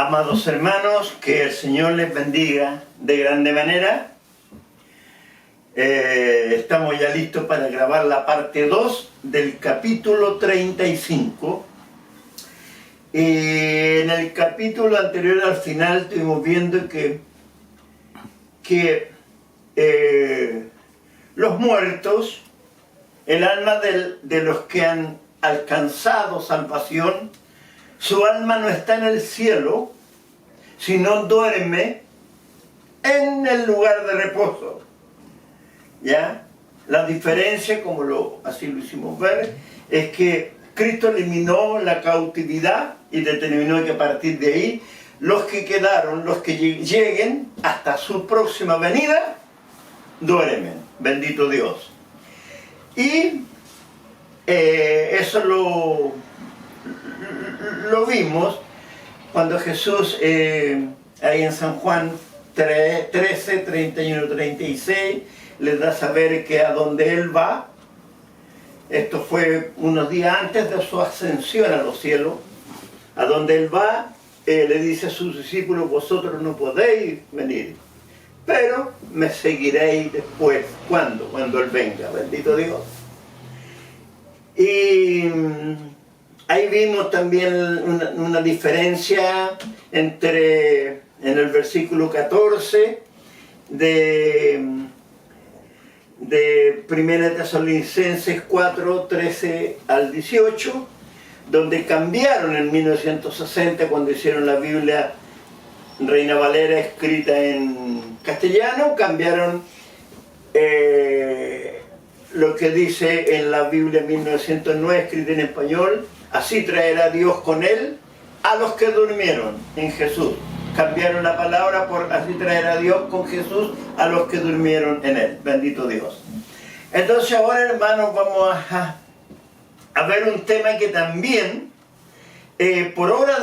Amados hermanos, que el Señor les bendiga de grande manera. Estamos ya listos para grabar la parte 2 del capítulo 35. En el capítulo anterior al final estuvimos viendo que los muertos, el alma de los que han alcanzado salvación, su alma no está en el cielo, sino duerme en el lugar de reposo. ¿Ya? La diferencia, como así lo hicimos ver, es que Cristo eliminó la cautividad y determinó que a partir de ahí, los que quedaron, los que lleguen hasta su próxima venida, duermen. Bendito Dios. Y eso lo vimos cuando Jesús, ahí en San Juan 13, 31, 36, les da a saber que a donde Él va, esto fue unos días antes de su ascensión a los cielos, a donde Él va, le dice a sus discípulos: vosotros no podéis venir, pero me seguiréis después. ¿Cuándo? Cuando Él venga, bendito Dios. Y ahí vimos también una diferencia entre, en el versículo 14 de 1 Tesalonicenses 4, 13 al 18, donde cambiaron en 1960, cuando hicieron la Biblia Reina Valera escrita en castellano, cambiaron lo que dice en la Biblia 1909 escrita en español: así traerá Dios con Él a los que durmieron en Jesús. Cambiaron la palabra por así traerá Dios con Jesús a los que durmieron en Él. Bendito Dios. Entonces ahora, hermanos, vamos a ver un tema que también, por obra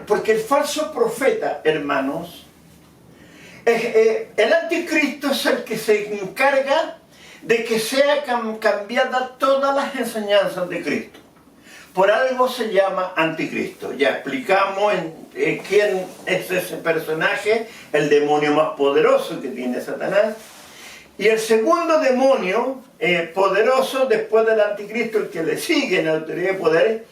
porque el falso profeta, hermanos, el anticristo es el que se encarga de que sea cambiada todas las enseñanzas de Cristo. Por algo se llama anticristo. Ya explicamos quién es ese personaje, el demonio más poderoso que tiene Satanás. Y el segundo demonio poderoso después del anticristo, el que le sigue en autoridad y poder,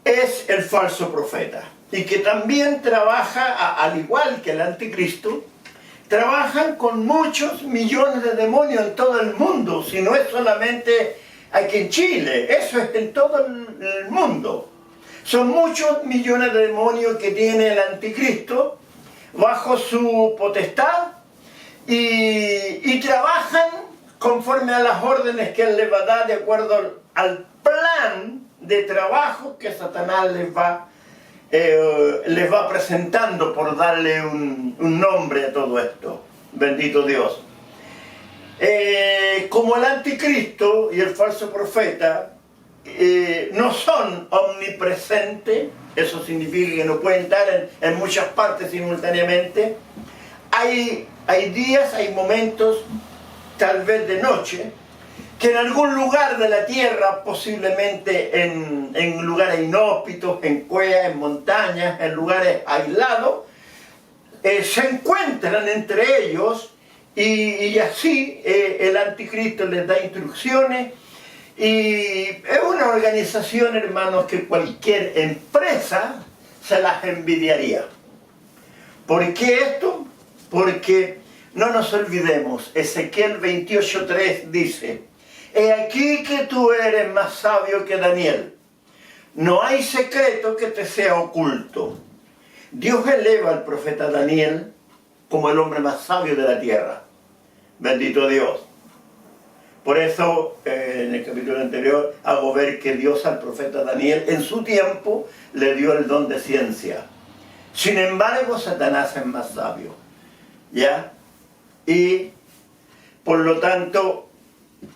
es el falso profeta. Y que también trabaja, al igual que el anticristo, trabajan con muchos millones de demonios en todo el mundo. Si no es solamente aquí en Chile, eso es en todo el mundo. Son muchos millones de demonios que tiene el anticristo bajo su potestad y trabajan conforme a las órdenes que él les va a dar, de acuerdo al plan de trabajo que Satanás les va presentando, por darle un nombre a todo esto. Bendito Dios. Como el anticristo y el falso profeta no son omnipresentes, eso significa que no pueden estar en muchas partes simultáneamente. Hay días, hay momentos, tal vez de noche, que en algún lugar de la tierra, posiblemente en lugares inhóspitos, en cuevas, en montañas, en lugares aislados, se encuentran entre ellos y así el anticristo les da instrucciones. Y es una organización, hermanos, que cualquier empresa se las envidiaría. ¿Por qué esto? Porque no nos olvidemos, Ezequiel 28:3 dice: he aquí que tú eres más sabio que Daniel. No hay secreto que te sea oculto. Dios eleva al profeta Daniel como el hombre más sabio de la tierra. Bendito Dios. Por eso, en el capítulo anterior, hago ver que Dios al profeta Daniel, en su tiempo, le dio el don de ciencia. Sin embargo, Satanás es más sabio. ¿Ya? Y, por lo tanto,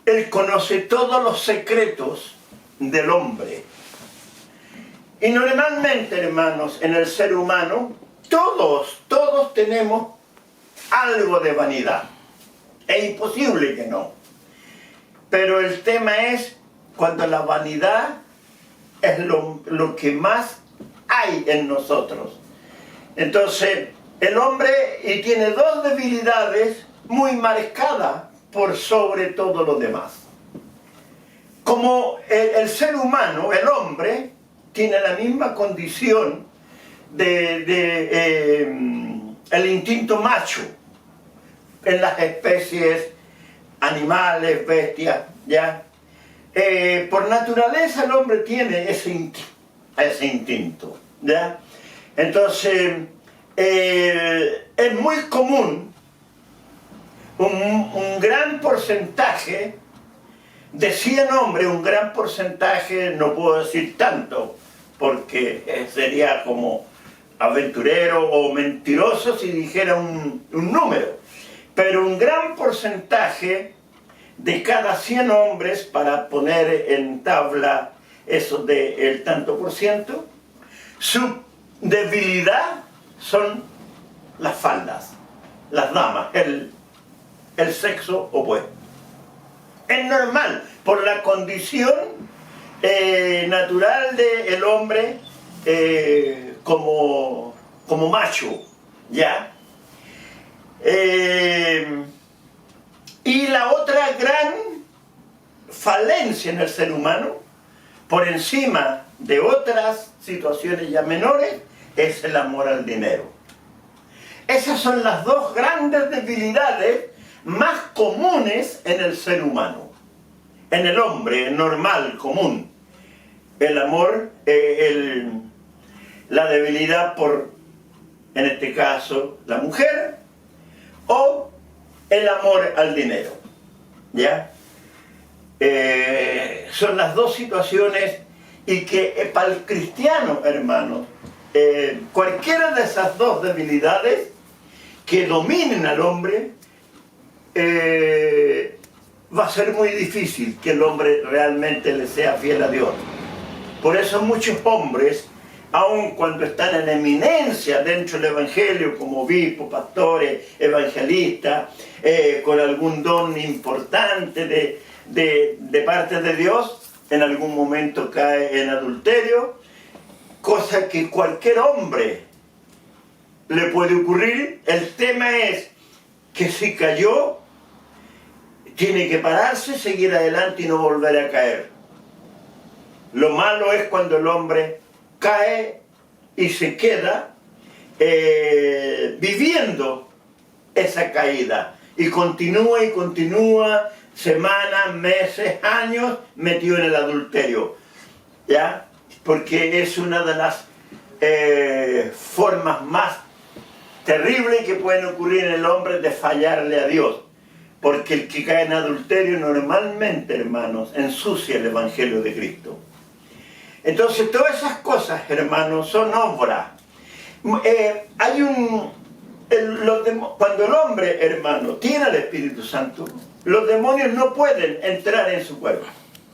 él conoce todos los secretos del hombre. Y normalmente, hermanos, en el ser humano, todos tenemos algo de vanidad. Es imposible que no. Pero el tema es cuando la vanidad es lo que más hay en nosotros. Entonces, el hombre y tiene dos debilidades muy marcadas por sobre todo lo demás. Como el ser humano, el hombre, tiene la misma condición el instinto macho en las especies animales, bestias, ¿ya? Por naturaleza el hombre tiene ese instinto, ¿ya? Entonces, es muy común un gran porcentaje de 100 hombres, un gran porcentaje, no puedo decir tanto, porque sería como aventurero o mentiroso si dijera un número, pero un gran porcentaje de cada 100 hombres, para poner en tabla eso del tanto por ciento, su debilidad son las faldas, las damas, el sexo opuesto. Es normal, por la condición natural del hombre como macho, ¿ya? Y la otra gran falencia en el ser humano, por encima de otras situaciones ya menores, es el amor al dinero. Esas son las dos grandes debilidades más comunes en el ser humano, en el hombre normal, común. El amor, la debilidad por, en este caso, la mujer, o el amor al dinero, ¿ya? Son las dos situaciones, y que para el cristiano, hermanos, cualquiera de esas dos debilidades que dominen al hombre, va a ser muy difícil que el hombre realmente le sea fiel a Dios. Por eso muchos hombres, aun cuando están en eminencia dentro del Evangelio, como obispos, pastores, evangelistas, con algún don importante de parte de Dios, en algún momento cae en adulterio, cosa que cualquier hombre le puede ocurrir. El tema es que si cayó, tiene que pararse, seguir adelante y no volver a caer. Lo malo es cuando el hombre cae y se queda viviendo esa caída, y continúa semanas, meses, años metido en el adulterio, ¿ya? Porque es una de las formas más terribles que pueden ocurrir en el hombre de fallarle a Dios. Porque el que cae en adulterio normalmente, hermanos, ensucia el Evangelio de Cristo. Entonces, todas esas cosas, hermanos, son obras. Cuando el hombre, hermano, tiene el Espíritu Santo, los demonios no pueden entrar en su cuerpo.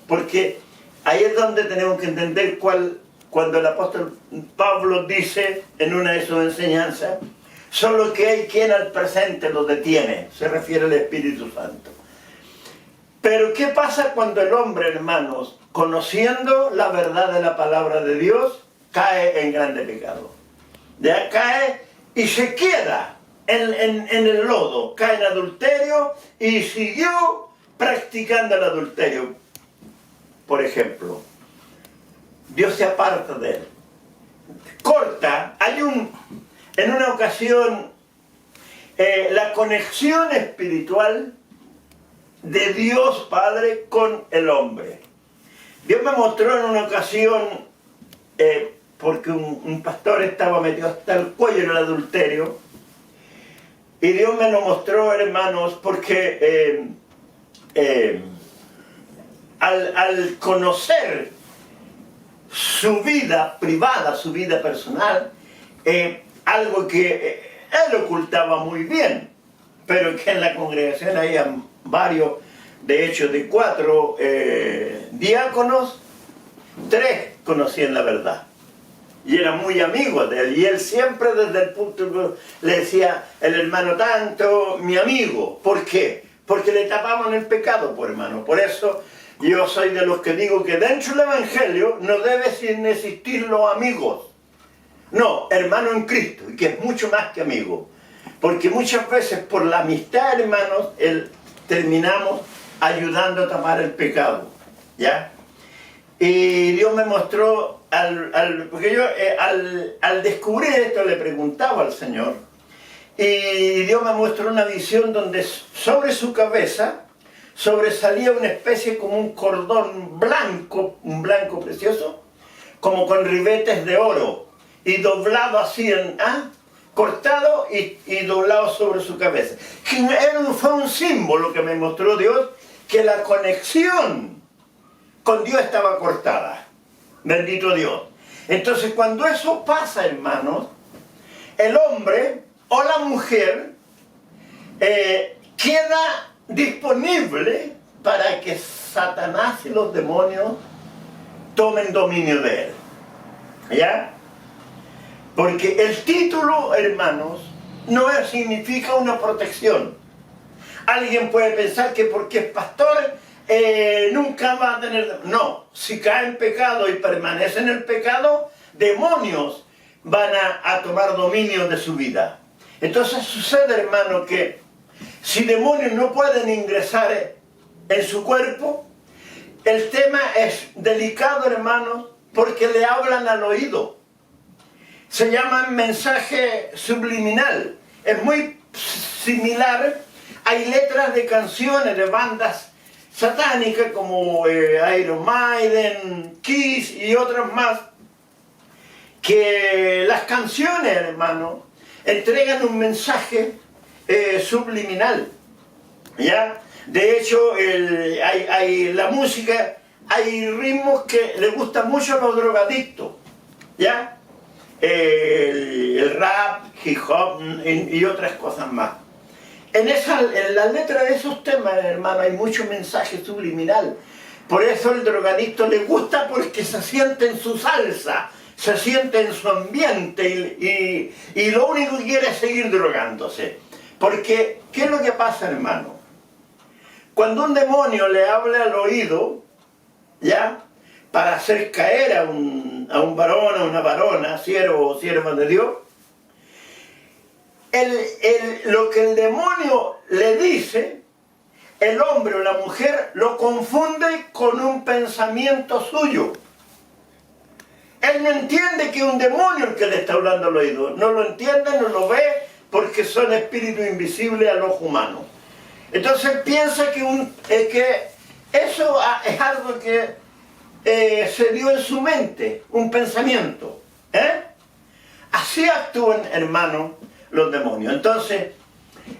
Porque ahí es donde tenemos que entender cuando el apóstol Pablo dice en una de sus enseñanzas, solo que hay quien al presente lo detiene, se refiere al Espíritu Santo. Pero ¿qué pasa cuando el hombre, hermanos, conociendo la verdad de la palabra de Dios, cae en grande pecado? Ya cae y se queda en el lodo, cae en adulterio y siguió practicando el adulterio. Por ejemplo, Dios se aparta de él. Corta, en una ocasión, la conexión espiritual de Dios Padre con el hombre. Dios me mostró en una ocasión, porque un pastor estaba metido hasta el cuello en el adulterio, y Dios me lo mostró, hermanos, porque al conocer su vida privada, su vida personal, algo que él ocultaba muy bien, pero que en la congregación había varios, de hecho de 4 diáconos, 3 conocían la verdad y eran muy amigos de él, y él siempre desde el punto le decía, el hermano tanto, mi amigo. ¿Por qué? Porque le tapaban el pecado, pues, hermano. Por eso yo soy de los que digo que dentro del Evangelio no deben existir los amigos. No, hermano en Cristo, y que es mucho más que amigo. Porque muchas veces por la amistad, hermanos, terminamos ayudando a tapar el pecado, ¿ya? Y Dios me mostró, porque yo al descubrir esto le preguntaba al Señor, y Dios me mostró una visión donde sobre su cabeza sobresalía una especie como un cordón blanco, un blanco precioso, como con ribetes de oro, y doblado así, cortado y doblado sobre su cabeza. Fue un símbolo que me mostró Dios, que la conexión con Dios estaba cortada. Bendito Dios. Entonces, cuando eso pasa, hermanos, el hombre o la mujer queda disponible para que Satanás y los demonios tomen dominio de él. ¿Ya? Porque el título, hermanos, no significa una protección. Alguien puede pensar que porque es pastor nunca va a tener... No, si cae en pecado y permanece en el pecado, demonios van a tomar dominio de su vida. Entonces sucede, hermano, que si demonios no pueden ingresar en su cuerpo, el tema es delicado, hermanos, porque le hablan al oído. Se llama mensaje subliminal. Es muy similar. Hay letras de canciones de bandas satánicas como Iron Maiden, Kiss y otras más, que las canciones, hermano, entregan un mensaje subliminal, ¿ya? De hecho, la música, hay ritmos que le gustan mucho a los drogadictos, ¿ya? El rap, hip hop y otras cosas más. En la letra de esos temas, hermano, hay mucho mensaje subliminal. Por eso el drogadicto le gusta, porque se siente en su salsa, se siente en su ambiente y lo único que quiere es seguir drogándose. Porque, ¿qué es lo que pasa, hermano? Cuando un demonio le habla al oído, ¿ya?, para hacer caer a un varón, a una varona, siervo o sierva de Dios, lo que el demonio le dice, el hombre o la mujer lo confunde con un pensamiento suyo. Él no entiende que es un demonio el que le está hablando al oído. No lo entiende, no lo ve, porque son espíritus invisibles al ojo humano. Entonces piensa que eso es algo que se dio en su mente, un pensamiento. Así actúan, hermanos, los demonios. Entonces,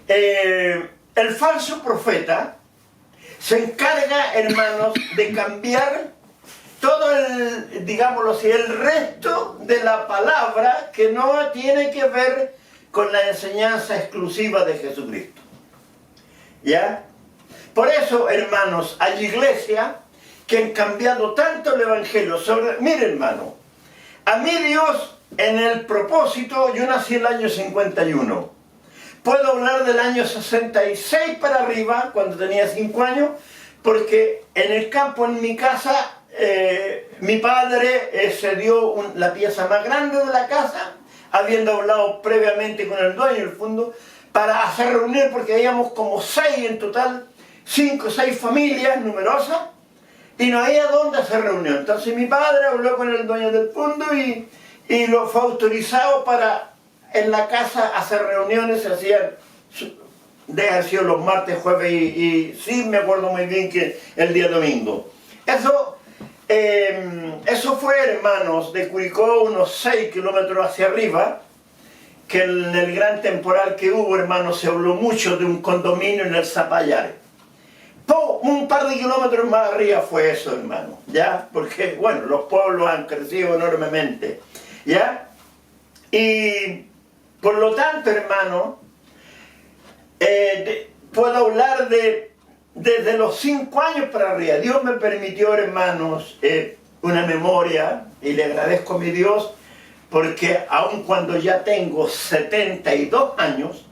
el falso profeta se encarga, hermanos, de cambiar todo digámoslo así, el resto de la palabra que no tiene que ver con la enseñanza exclusiva de Jesucristo. ¿Ya? Por eso, hermanos, hay iglesias que han cambiado tanto el evangelio sobre... Mire, hermano, a mí Dios, en el propósito, yo nací en el año 51. Puedo hablar del año 66 para arriba, cuando tenía 5 años, porque en el campo, en mi casa, mi padre se dio la pieza más grande de la casa, habiendo hablado previamente con el dueño del fondo, para hacer reunir, porque habíamos como 6 en total, 5 o 6 familias numerosas, y no había dónde hacer reunión. Entonces mi padre habló con el dueño del fondo y lo fue autorizado para en la casa hacer reuniones. Se hacían, de haber sido los martes, jueves y sí me acuerdo muy bien que el día domingo. Eso fue, hermanos, de Curicó unos 6 kilómetros hacia arriba, que en el gran temporal que hubo, hermanos, se habló mucho de un condominio en el Zapallar. Un par de kilómetros más arriba fue eso, hermano, ¿ya? Porque, bueno, los pueblos han crecido enormemente, ¿ya? Y, por lo tanto, hermano, puedo hablar desde los 5 años para arriba. Dios me permitió, hermanos, una memoria, y le agradezco a mi Dios, porque aun cuando ya tengo 72 años,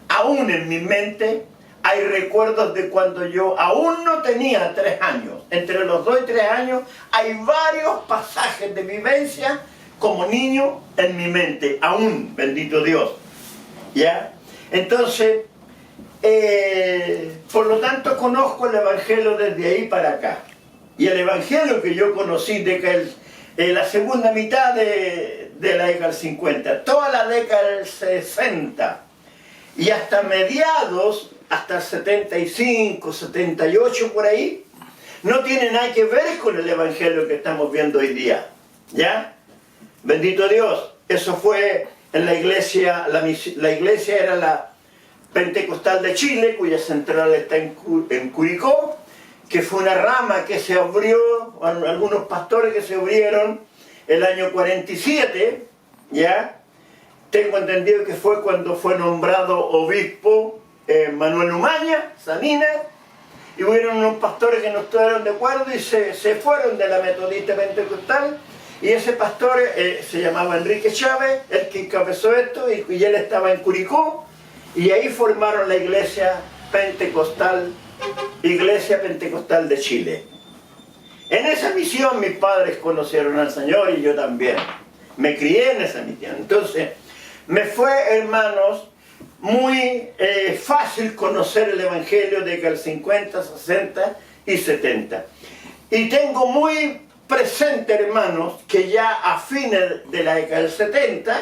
aún en mi mente hay recuerdos de cuando yo aún no tenía 3 años. Entre los 2 y 3 años hay varios pasajes de vivencia como niño en mi mente, aún, bendito Dios. ¿Ya? Entonces, por lo tanto conozco el Evangelio desde ahí para acá. Y el Evangelio que yo conocí de que la segunda mitad de la década del 50, toda la década del 60 y hasta mediados, hasta el 75, 78 por ahí, no tiene nada que ver con el Evangelio que estamos viendo hoy día. ¿Ya? Bendito Dios. Eso fue en la iglesia, la iglesia era la Pentecostal de Chile, cuya central está en Curicó, que fue una rama que se abrió, algunos pastores que se abrieron el año 47, ¿ya? Tengo entendido que fue cuando fue nombrado obispo Manuel Umaña, Salinas, y hubieron unos pastores que no estuvieron de acuerdo y se fueron de la metodista pentecostal, y ese pastor se llamaba Enrique Chávez, el que encabezó esto, y él estaba en Curicó, y ahí formaron la Iglesia Pentecostal de Chile. En esa misión mis padres conocieron al Señor y yo también. Me crié en esa misión. Entonces, me fue, hermanos, muy fácil conocer el Evangelio de que el 50, 60 y 70. Y tengo muy presente, hermanos, que ya a fines de la década del 70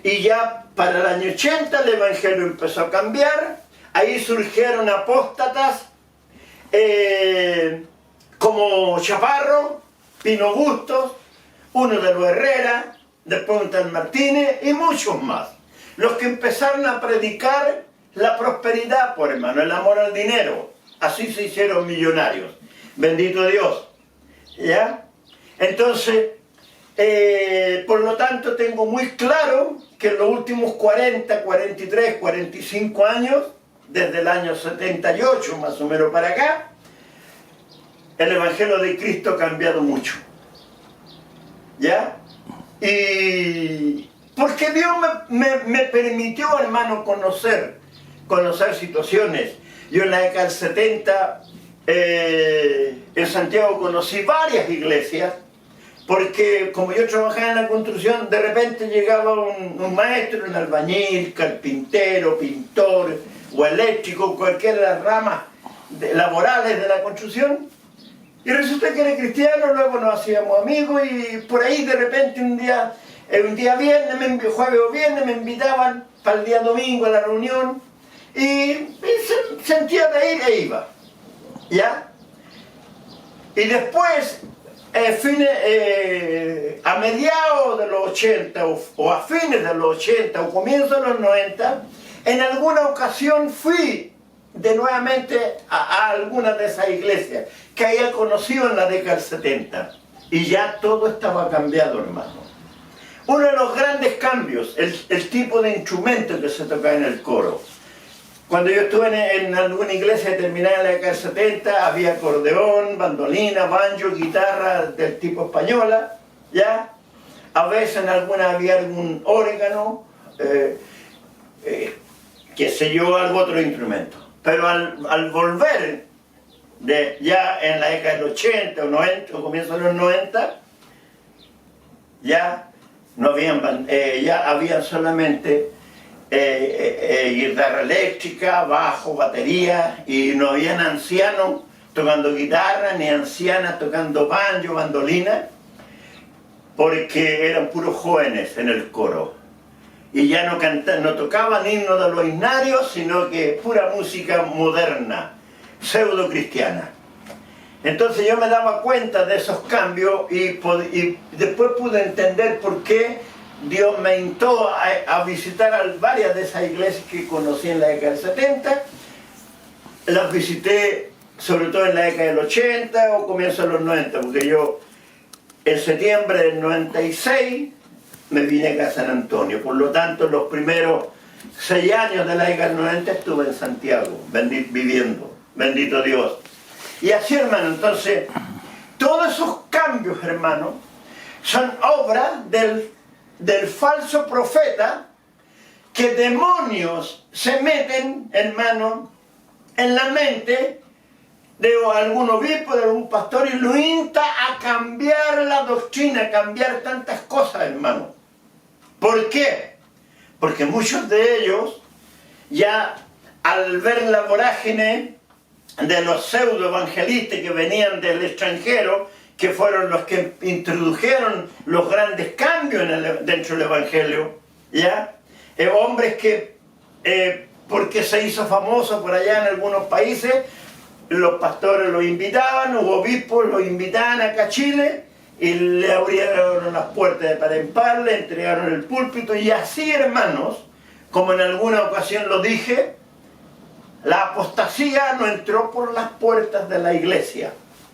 y ya para el año 80 el Evangelio empezó a cambiar. Ahí surgieron apóstatas como Chaparro, Pino Bustos, uno de los Herrera, después un tal Martínez y muchos más. Los que empezaron a predicar la prosperidad, por hermano, el amor al dinero. Así se hicieron millonarios. Bendito Dios. ¿Ya? Entonces, por lo tanto, tengo muy claro que en los últimos 40, 43, 45 años, desde el año 78 más o menos para acá, el Evangelio de Cristo ha cambiado mucho. ¿Ya? Y porque Dios me permitió, hermano, conocer situaciones. Yo en la década del 70 en Santiago conocí varias iglesias, porque como yo trabajaba en la construcción, de repente llegaba un maestro, un albañil, carpintero, pintor o eléctrico, cualquiera de las ramas laborales de la construcción, y resulta que era cristiano. Luego nos hacíamos amigos y por ahí de repente un día viernes, jueves o viernes, me invitaban para el día domingo a la reunión y sentía de ir e iba. ¿Ya? Y después, a mediados de los 80 o a fines de los 80 o comienzos de los 90, en alguna ocasión fui nuevamente a alguna de esas iglesias que había conocido en la década del 70, y ya todo estaba cambiado, hermano. Uno de los grandes cambios, el tipo de instrumento que se tocaba en el coro. Cuando yo estuve en alguna iglesia determinada en la década del 70, había acordeón, bandolina, banjo, guitarra del tipo española, ¿ya? A veces en alguna había algún órgano, qué sé yo, algún otro instrumento. Pero al volver, ya en la década del 80 o 90, o comienzo de los 90, ya habían solamente guitarra eléctrica, bajo, batería, y no habían ancianos tocando guitarra, ni ancianas tocando banjo, bandolina, porque eran puros jóvenes en el coro. Y ya no tocaban himnos de los himnarios, sino que pura música moderna, pseudo cristiana. Entonces yo me daba cuenta de esos cambios y después pude entender por qué Dios me instó a visitar varias de esas iglesias que conocí en la década del 70. Las visité sobre todo en la década del 80 o comienzo de los 90, porque yo en septiembre del 96 me vine acá a San Antonio. Por lo tanto, los primeros 6 años de la década del 90 estuve en Santiago, viviendo. Bendito Dios. Y así, hermano, entonces, todos esos cambios, hermano, son obra del falso profeta, que demonios se meten, hermano, en la mente de algún obispo, de algún pastor, y lo insta a cambiar la doctrina, a cambiar tantas cosas, hermano. ¿Por qué? Porque muchos de ellos, ya al ver la vorágine de los pseudo-evangelistas que venían del extranjero, que fueron los que introdujeron los grandes cambios dentro del Evangelio, ¿ya? Hombres que, porque se hizo famoso por allá en algunos países, los pastores los invitaban, los obispos los invitaban acá a Chile, y le abrieron las puertas de par en par, le entregaron el púlpito, y así, hermanos, como en alguna ocasión lo dije, la apostasía no entró por las puertas de la iglesia,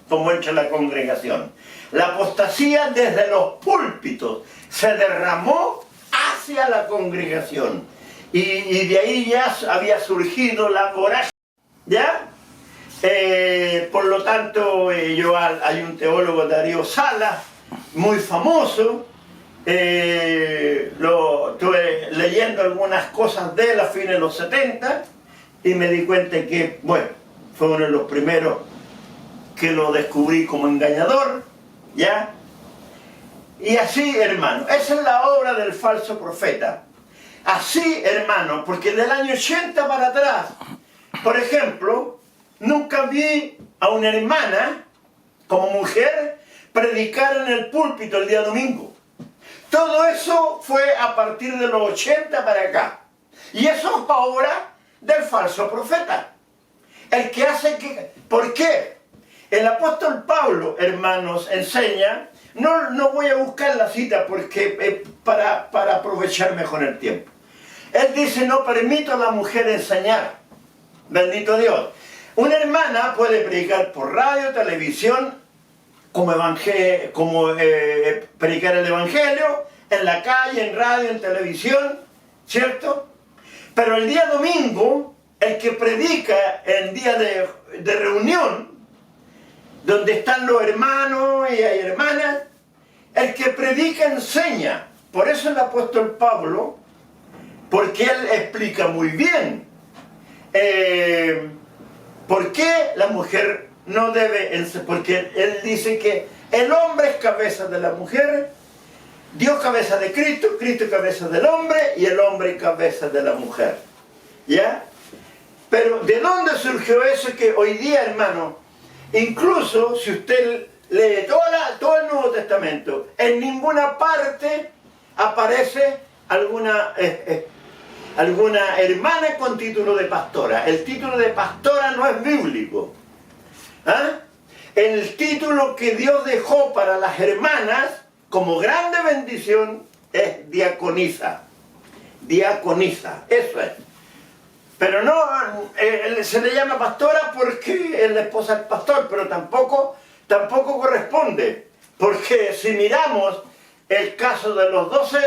como entra la congregación. La apostasía desde los púlpitos se derramó hacia la congregación. Y de ahí ya había surgido la vorágine, ¿ya? Por lo tanto, hay un teólogo, Darío Salas, muy famoso. Estuve leyendo algunas cosas de él a fines de los 70 y me di cuenta que, bueno, fue uno de los primeros que lo descubrí como engañador, ¿ya? Y así, hermano, esa es la obra del falso profeta. Así, hermano, porque del año 80 para atrás, por ejemplo, nunca vi a una hermana, como mujer, predicar en el púlpito el día domingo. Todo eso fue a partir de los 80 para acá. Y eso es obra del falso profeta. El que hace que... ¿Por qué? El apóstol Pablo, hermanos, enseña... No voy a buscar la cita porque para aprovechar mejor el tiempo. Él dice, no permito a la mujer enseñar. Bendito Dios. Una hermana puede predicar por radio, televisión, predicar el evangelio, en la calle, en radio, en televisión, ¿cierto? Pero el día domingo, el que predica en día de reunión, donde están los hermanos y hay hermanas, el que predica enseña. Por eso el apóstol Pablo, porque él explica muy bien por qué la mujer no debe, porque él dice que el hombre es cabeza de la mujer, Dios cabeza de Cristo, Cristo cabeza del hombre y el hombre cabeza de la mujer. ¿Ya? Pero ¿de dónde surgió eso que hoy día, hermano, incluso si usted lee todo el Nuevo Testamento, en ninguna parte aparece alguna hermana con título de pastora? El título de pastora no es bíblico. ¿Ah? El título que Dios dejó para las hermanas como grande bendición es diaconisa. Diaconisa, eso es. Pero no, se le llama pastora porque es la esposa del pastor, pero tampoco corresponde. Porque si miramos el caso de los 12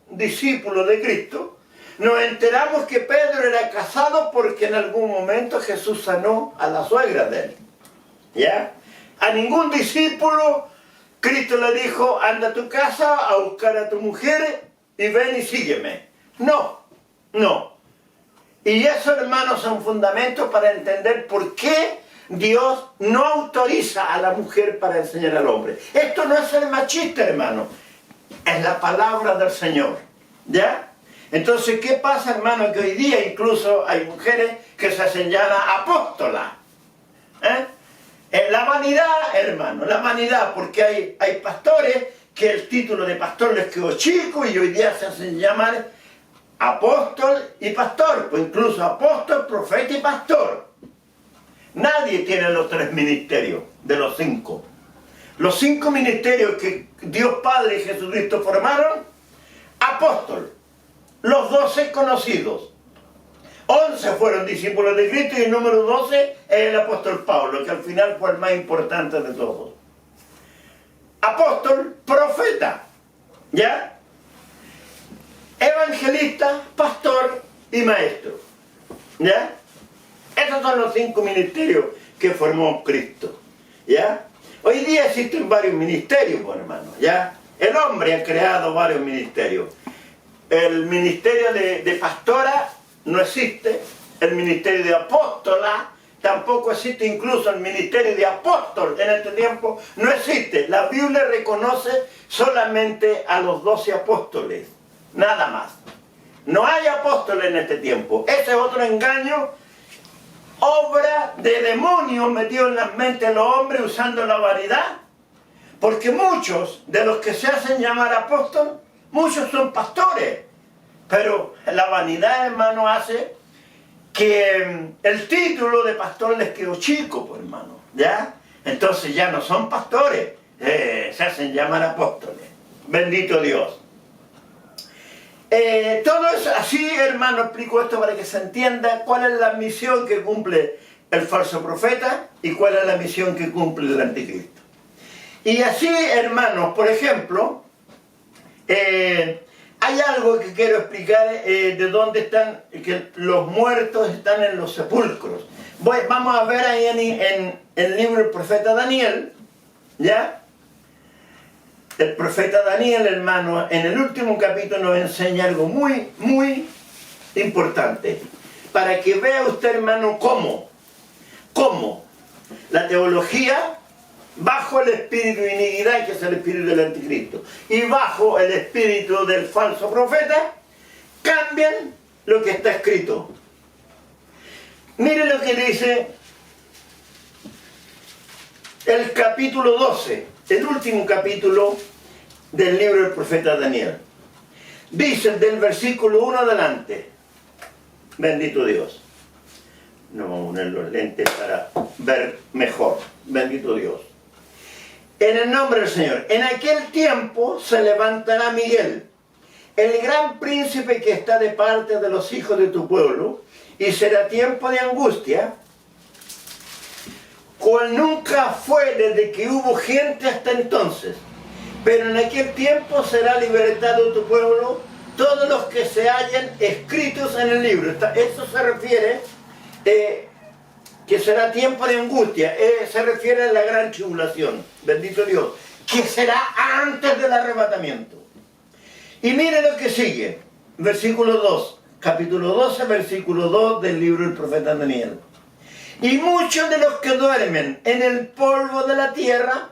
discípulos de Cristo, nos enteramos que Pedro era casado porque en algún momento Jesús sanó a la suegra de él. ¿Ya? A ningún discípulo Cristo le dijo, anda a tu casa a buscar a tu mujer y ven y sígueme. No, no. Y eso, hermanos, son fundamentos para entender por qué Dios no autoriza a la mujer para enseñar al hombre. Esto no es ser machista, hermano. Es la palabra del Señor. ¿Ya? Entonces, ¿qué pasa, hermano? Que hoy día incluso hay mujeres que se hacen llamar apóstolas. La vanidad, hermano, la vanidad, porque hay pastores que el título de pastor les quedó chico y hoy día se hacen llamar apóstol y pastor, pues incluso apóstol, profeta y pastor. Nadie tiene los 3 ministerios de los 5. Los 5 ministerios que Dios Padre y Jesucristo formaron, apóstol, los 12 conocidos. 11 fueron discípulos de Cristo y el número 12 es el apóstol Pablo, que al final fue el más importante de todos. Apóstol, profeta, ¿ya? Evangelista, pastor y maestro, ¿ya? Esos son los 5 ministerios que formó Cristo, ¿ya? Hoy día existen varios ministerios, pues, hermano, ¿ya? El hombre ha creado varios ministerios. El ministerio de pastora no existe. El ministerio de apóstola tampoco existe incluso el ministerio de apóstol en este tiempo, no existe. La Biblia reconoce solamente a los 12 apóstoles, nada más. No hay apóstoles en este tiempo. Ese es otro engaño, obra de demonios metido en las mentes de los hombres usando la vanidad, porque muchos de los que se hacen llamar apóstoles, muchos son pastores, pero la vanidad, hermano, hace que el título de pastor les quedó chico, pues, hermano, ¿ya? Entonces ya no son pastores, se hacen llamar apóstoles. Bendito Dios. Todo es así, hermano, explico esto para que se entienda cuál es la misión que cumple el falso profeta y cuál es la misión que cumple el anticristo. Y así, hermanos, por ejemplo, hay algo que quiero explicar de dónde están, que los muertos están en los sepulcros. Vamos a ver ahí en el libro del profeta Daniel, ¿ya? El profeta Daniel, hermano, en el último capítulo nos enseña algo muy, muy importante. Para que vea usted, hermano, cómo la teología, bajo el espíritu de iniquidad, que es el espíritu del anticristo, y bajo el espíritu del falso profeta, cambian lo que está escrito. Mire lo que dice el capítulo 12, el último capítulo del libro del profeta Daniel. Dice del versículo 1 adelante. Bendito Dios. No vamos a poner los lentes para ver mejor. Bendito Dios. En el nombre del Señor. En aquel tiempo se levantará Miguel, el gran príncipe que está de parte de los hijos de tu pueblo, y será tiempo de angustia, cual nunca fue desde que hubo gente hasta entonces. Pero en aquel tiempo será libertado tu pueblo, todos los que se hallen escritos en el libro. Eso se refiere que será tiempo de angustia, se refiere a la gran tribulación, bendito Dios, que será antes del arrebatamiento. Y mire lo que sigue, versículo 2, capítulo 12, versículo 2 del libro del profeta Daniel. Y muchos de los que duermen en el polvo de la tierra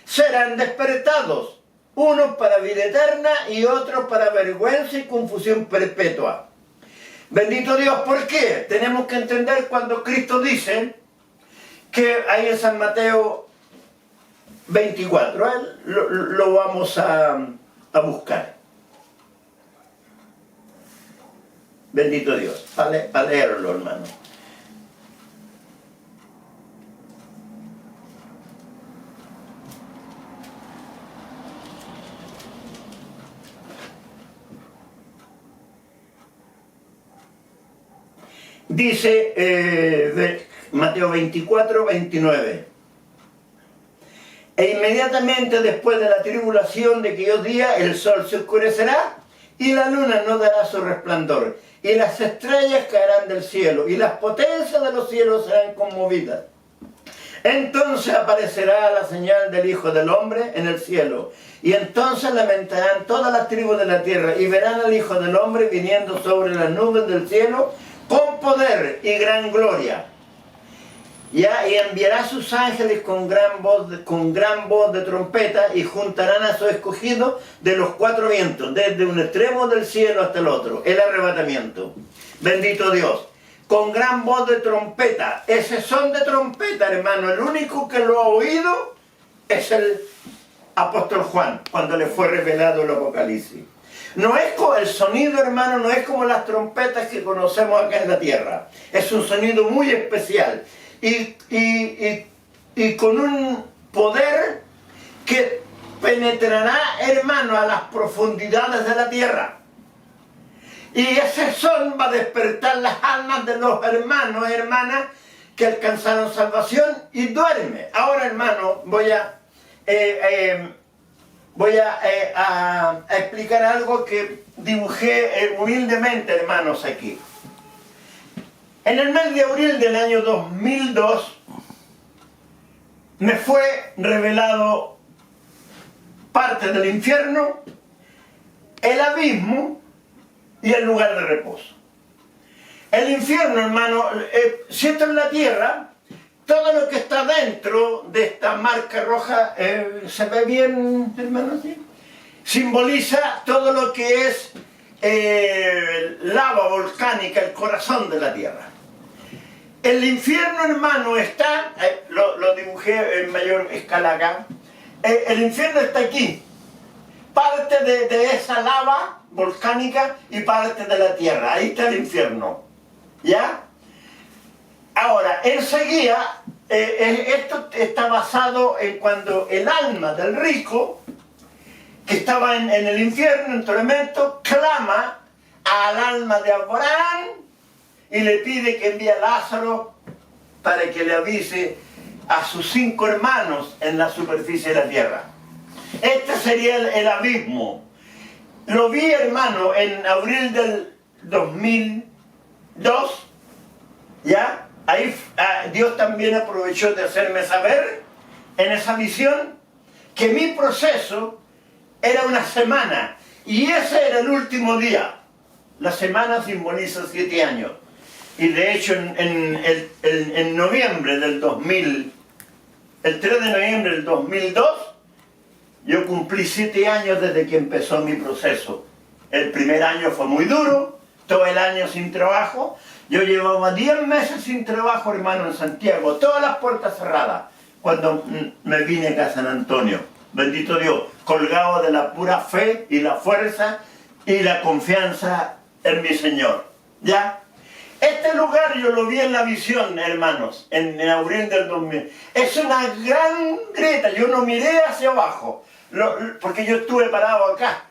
serán despertados, unos para vida eterna y otros para vergüenza y confusión perpetua. Bendito Dios, ¿por qué? Tenemos que entender cuando Cristo dice que ahí en San Mateo 24, lo vamos a buscar. Bendito Dios, para leerlo, hermano. Dice Mateo 24, 29. E inmediatamente después de la tribulación de aquellos días, el sol se oscurecerá y la luna no dará su resplandor, y las estrellas caerán del cielo, y las potencias de los cielos serán conmovidas. Entonces aparecerá la señal del Hijo del Hombre en el cielo, y entonces lamentarán todas las tribus de la tierra, y verán al Hijo del Hombre viniendo sobre las nubes del cielo, con poder y gran gloria. ¿Ya? Y enviará a sus ángeles con gran voz de trompeta, y juntarán a sus escogidos de los cuatro vientos, desde un extremo del cielo hasta el otro, el arrebatamiento. Bendito Dios. Con gran voz de trompeta. Ese son de trompeta, hermano, el único que lo ha oído es el apóstol Juan, cuando le fue revelado el Apocalipsis. No es como el sonido, hermano, no es como las trompetas que conocemos acá en la tierra. Es un sonido muy especial y con un poder que penetrará, hermano, a las profundidades de la tierra. Y ese son va a despertar las almas de los hermanos y hermanas que alcanzaron salvación y duerme. Ahora, hermano, voy a explicar algo que dibujé humildemente, hermanos, aquí. En el mes de abril del año 2002 me fue revelado parte del infierno, el abismo y el lugar de reposo. El infierno, hermano, si esto es la tierra, todo lo que está dentro de esta marca roja, ¿se ve bien, hermano? ¿Sí? Simboliza todo lo que es lava volcánica, el corazón de la tierra. El infierno, hermano, está, lo dibujé en mayor escala acá, el infierno está aquí, parte de esa lava volcánica y parte de la tierra, ahí está el infierno, ¿ya? Ahora, enseguida, esto está basado en cuando el alma del rico, que estaba en el infierno, en tormento, clama al alma de Abraham y le pide que envíe a Lázaro para que le avise a sus 5 hermanos en la superficie de la tierra. Este sería el abismo. Lo vi, hermano, en abril del 2002, ¿ya? Ahí Dios también aprovechó de hacerme saber en esa visión que mi proceso era una semana y ese era el último día. La semana simboliza 7 años. Y de hecho en noviembre del 2000, el 3 de noviembre del 2002, yo cumplí 7 años desde que empezó mi proceso. El primer año fue muy duro, todo el año sin trabajo. Yo llevaba 10 meses sin trabajo, hermano, en Santiago, todas las puertas cerradas, cuando me vine acá a San Antonio. Bendito Dios, colgado de la pura fe y la fuerza y la confianza en mi Señor. ¿Ya? Este lugar yo lo vi en la visión, hermanos, en abril del 2000. Es una gran grieta, yo no miré hacia abajo, porque yo estuve parado acá.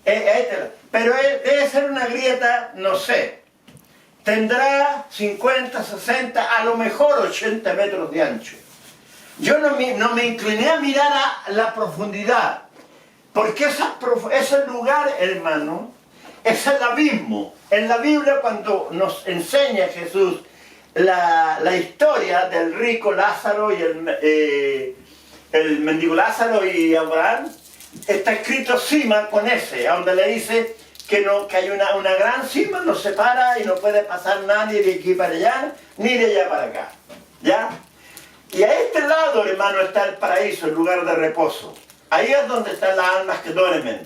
Pero debe ser una grieta, no sé, tendrá 50, 60, a lo mejor 80 metros de ancho. Yo no me incliné a mirar a la profundidad, porque ese lugar, hermano, es el abismo. En la Biblia, cuando nos enseña Jesús la historia del rico Lázaro y el mendigo Lázaro y Abraham, está escrito cima con S, donde le dice que hay una gran cima, nos separa y no puede pasar nadie de aquí para allá, ni de allá para acá. ¿Ya? Y a este lado, hermano, está el paraíso, el lugar de reposo. Ahí es donde están las almas que duermen.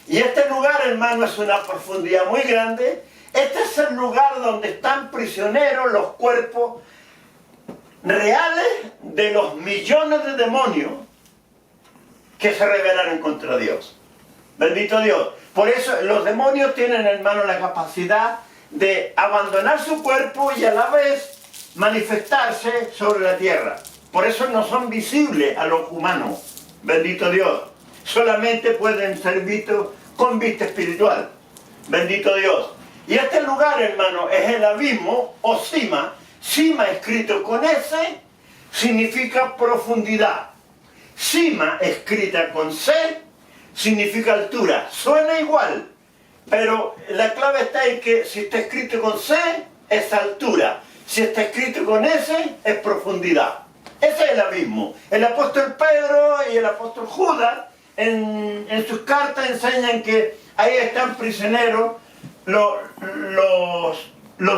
Y este lugar, hermano, es una profundidad muy grande. Este es el lugar donde están prisioneros los cuerpos reales de los millones de demonios que se rebelaron contra Dios. Bendito Dios. Por eso los demonios tienen, hermano, la capacidad de abandonar su cuerpo y a la vez manifestarse sobre la tierra. Por eso no son visibles a los humanos. Bendito Dios. Solamente pueden ser vistos con vista espiritual. Bendito Dios. Y este lugar, hermano, es el abismo o cima. Cima escrito con S significa profundidad. Cima escrita con C significa altura. Suena igual, pero la clave está en que si está escrito con C es altura. Si está escrito con S es profundidad. Ese es el abismo. El apóstol Pedro y el apóstol Judas en sus cartas enseñan que ahí están prisioneros los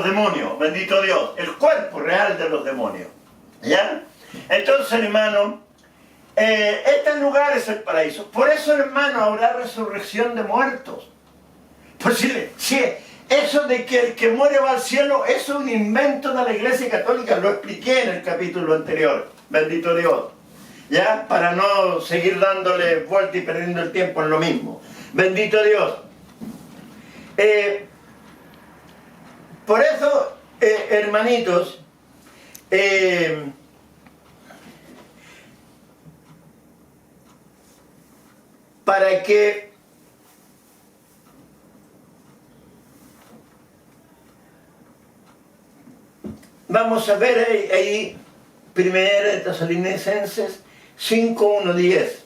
demonios, bendito Dios, el cuerpo real de los demonios. ¿Ya? Entonces, hermano, este lugar es el paraíso. Por eso, hermano, habrá resurrección de muertos. Pues si eso de que el que muere va al cielo, eso es un invento de la Iglesia Católica, lo expliqué en el capítulo anterior. Bendito Dios. ¿Ya? Para no seguir dándole vuelta y perdiendo el tiempo en lo mismo. Bendito Dios. Por eso, hermanitos, para que vamos a ver ahí, 1 Tesalonicenses 5:1-10.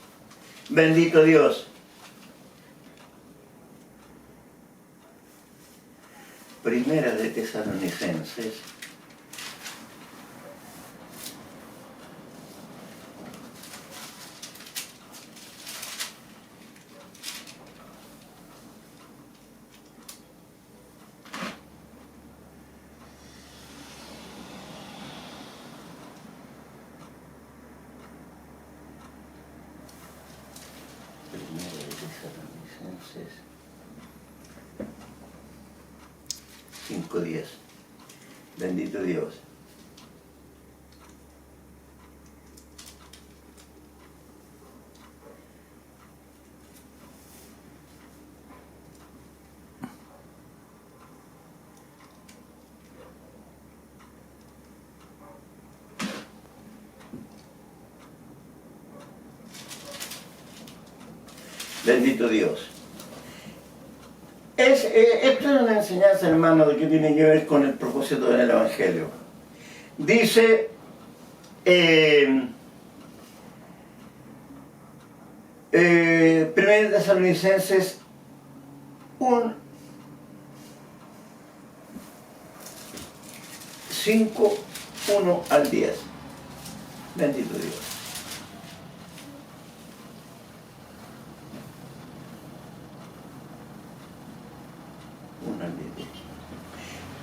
Bendito Dios. Primera de Tesalonicenses. 5:10. Bendito Dios. Bendito Dios. Esto es una enseñanza, hermano, que tiene que ver con el propósito del Evangelio. Dice, 1 Tesalonicenses 5:1-10. Bendito Dios.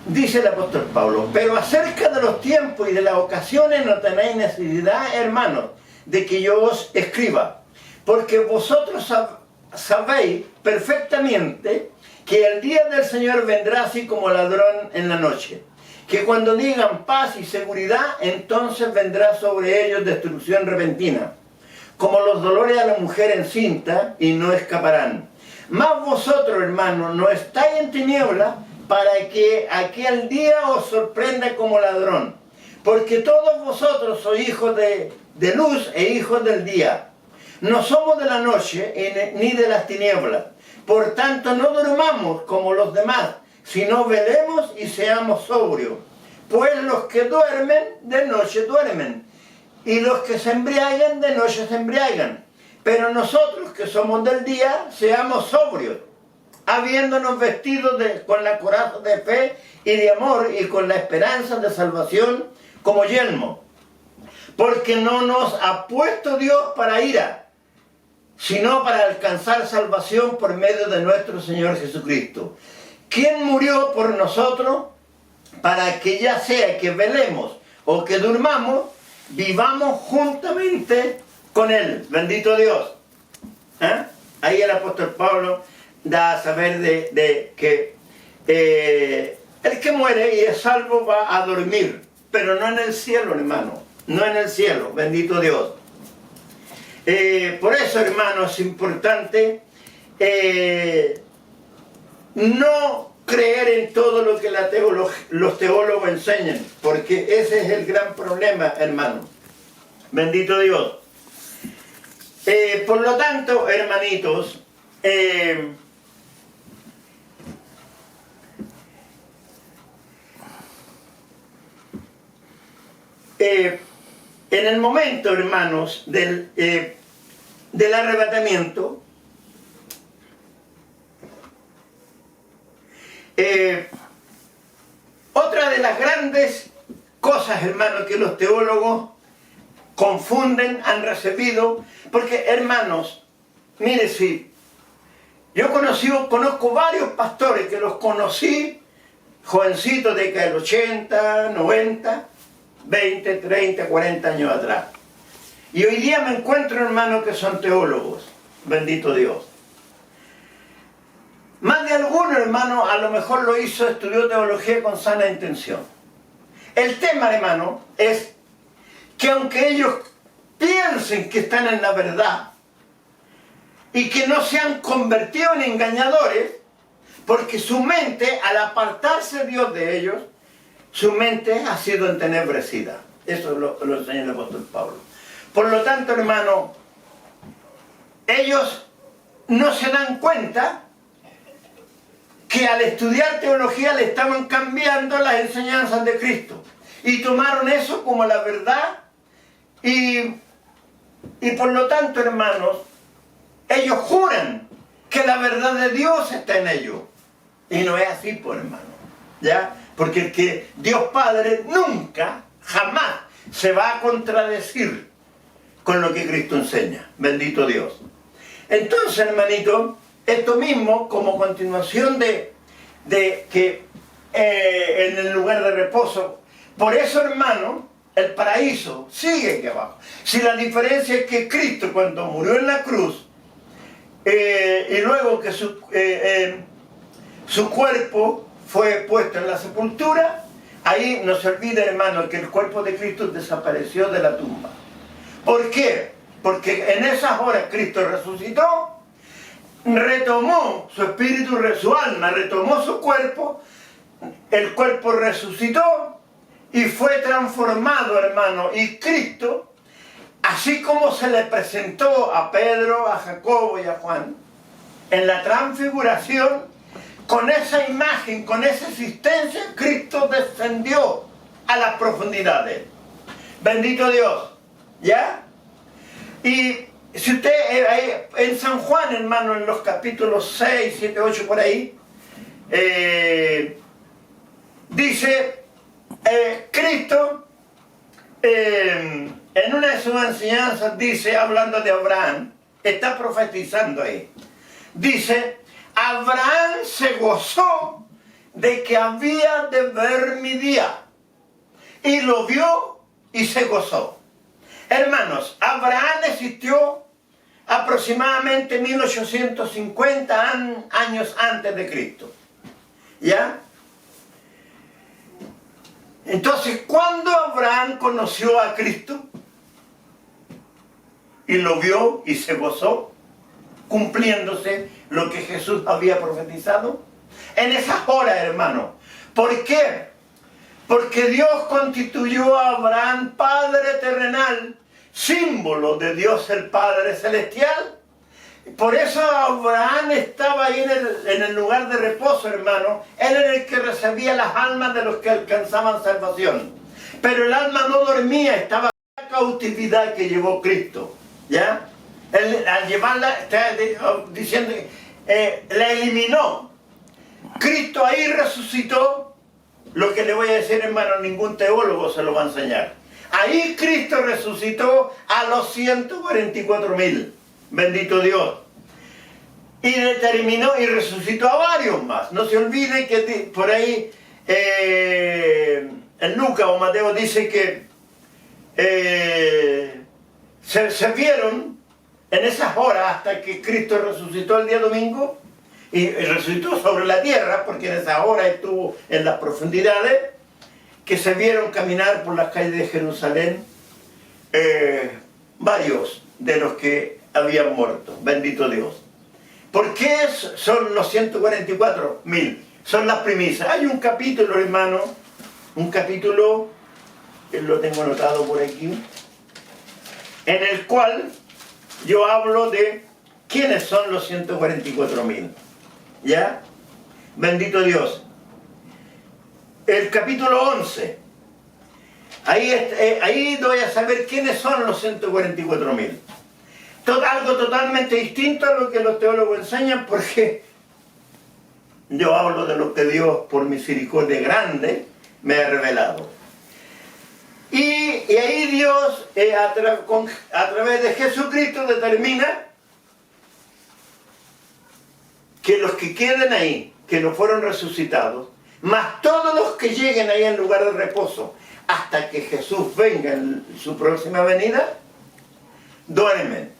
Dice el apóstol Pablo: pero acerca de los tiempos y de las ocasiones no tenéis necesidad, hermanos, de que yo os escriba, porque vosotros sabéis perfectamente que el día del Señor vendrá así como ladrón en la noche, que cuando digan paz y seguridad, entonces vendrá sobre ellos destrucción repentina, como los dolores a la mujer encinta, y no escaparán. Mas vosotros, hermanos, no estáis en tinieblas, para que aquel día os sorprenda como ladrón. Porque todos vosotros sois hijos de luz e hijos del día. No somos de la noche ni de las tinieblas. Por tanto, no durmamos como los demás, sino velemos y seamos sobrios. Pues los que duermen, de noche duermen, y los que se embriagan, de noche se embriagan. Pero nosotros que somos del día, seamos sobrios, habiéndonos vestidos con la coraza de fe y de amor, y con la esperanza de salvación como yelmo. Porque no nos ha puesto Dios para ira, sino para alcanzar salvación por medio de nuestro Señor Jesucristo, quien murió por nosotros, para que ya sea que velemos o que durmamos, vivamos juntamente con Él. Bendito Dios. Ahí el apóstol Pablo da a saber de que el que muere y es salvo va a dormir, pero no en el cielo, hermano, no en el cielo, bendito Dios. Por eso, hermano, es importante no creer en todo lo que los teólogos enseñan, porque ese es el gran problema, hermano. Bendito Dios. Por lo tanto, hermanitos, en el momento, hermanos, del arrebatamiento, otra de las grandes cosas, hermanos, que los teólogos confunden, han recibido, porque, hermanos, mire, si yo conozco varios pastores que los conocí jovencitos de que el 80, 90, 20, 30, 40 años atrás. Y hoy día me encuentro, hermanos, que son teólogos. Bendito Dios. Más de alguno, hermano, a lo mejor lo hizo, estudió teología con sana intención. El tema, hermano, es que aunque ellos piensen que están en la verdad y que no se han convertido en engañadores, porque su mente, al apartarse Dios de ellos, su mente ha sido entenebrecida. Eso lo enseña el apóstol Pablo. Por lo tanto, hermano, ellos no se dan cuenta que al estudiar teología le estaban cambiando las enseñanzas de Cristo. Y tomaron eso como la verdad. Y por lo tanto, hermanos, ellos juran que la verdad de Dios está en ellos. Y no es así, pues, hermano. ¿Ya? Porque el que Dios Padre nunca, jamás, se va a contradecir con lo que Cristo enseña. Bendito Dios. Entonces, hermanito, esto mismo, como continuación de que en el lugar de reposo, por eso, hermano, el paraíso sigue aquí abajo. Si la diferencia es que Cristo, cuando murió en la cruz, y luego que su cuerpo fue puesto en la sepultura, ahí no se olvide, hermano, que el cuerpo de Cristo desapareció de la tumba. ¿Por qué? Porque en esas horas Cristo resucitó, retomó su espíritu, su alma, retomó su cuerpo, el cuerpo resucitó y fue transformado, hermano, y Cristo, así como se le presentó a Pedro, a Jacobo y a Juan, en la transfiguración, con esa imagen, con esa existencia, Cristo descendió a las profundidades. Bendito Dios, ¿ya? Y si usted, en San Juan, hermano, en los capítulos 6, 7, 8, por ahí, dice, Cristo, en una de sus enseñanzas, dice, hablando de Abraham, está profetizando ahí, dice, Abraham se gozó de que había de ver mi día, y lo vio y se gozó. Hermanos, Abraham existió aproximadamente 1850 años antes de Cristo. ¿Ya? Entonces, ¿cuándo Abraham conoció a Cristo? Y lo vio y se gozó, cumpliéndose lo que Jesús había profetizado. En esas horas, hermano. ¿Por qué? Porque Dios constituyó a Abraham Padre terrenal, símbolo de Dios el Padre celestial. Por eso Abraham estaba ahí en el lugar de reposo, hermano. Él era el que recibía las almas de los que alcanzaban salvación. Pero el alma no dormía, estaba en la cautividad que llevó Cristo. ¿Ya? Él, al llevarla, está diciendo, la eliminó. Cristo ahí resucitó. Lo que le voy a decir, hermano, ningún teólogo se lo va a enseñar. Ahí Cristo resucitó a los 144.000. Bendito Dios. Y determinó y resucitó a varios más. No se olvide que por ahí en Lucas o Mateo dice que se vieron en esas horas hasta que Cristo resucitó el día domingo y resucitó sobre la tierra, porque en esas horas estuvo en las profundidades, que se vieron caminar por las calles de Jerusalén varios de los que habían muerto. Bendito Dios. ¿Por qué son los 144.000? Son las primicias. Hay un capítulo, hermano, un capítulo, lo tengo anotado por aquí, en el cual yo hablo de quiénes son los 144.000. ¿Ya? Bendito Dios. El capítulo 11. Ahí doy a saber quiénes son los 144.000. Algo totalmente distinto a lo que los teólogos enseñan, porque yo hablo de lo que Dios, por misericordia grande, me ha revelado. Y ahí Dios, a través de Jesucristo, determina que los que queden ahí, que no fueron resucitados, más todos los que lleguen ahí al lugar de reposo, hasta que Jesús venga en su próxima venida, duermen.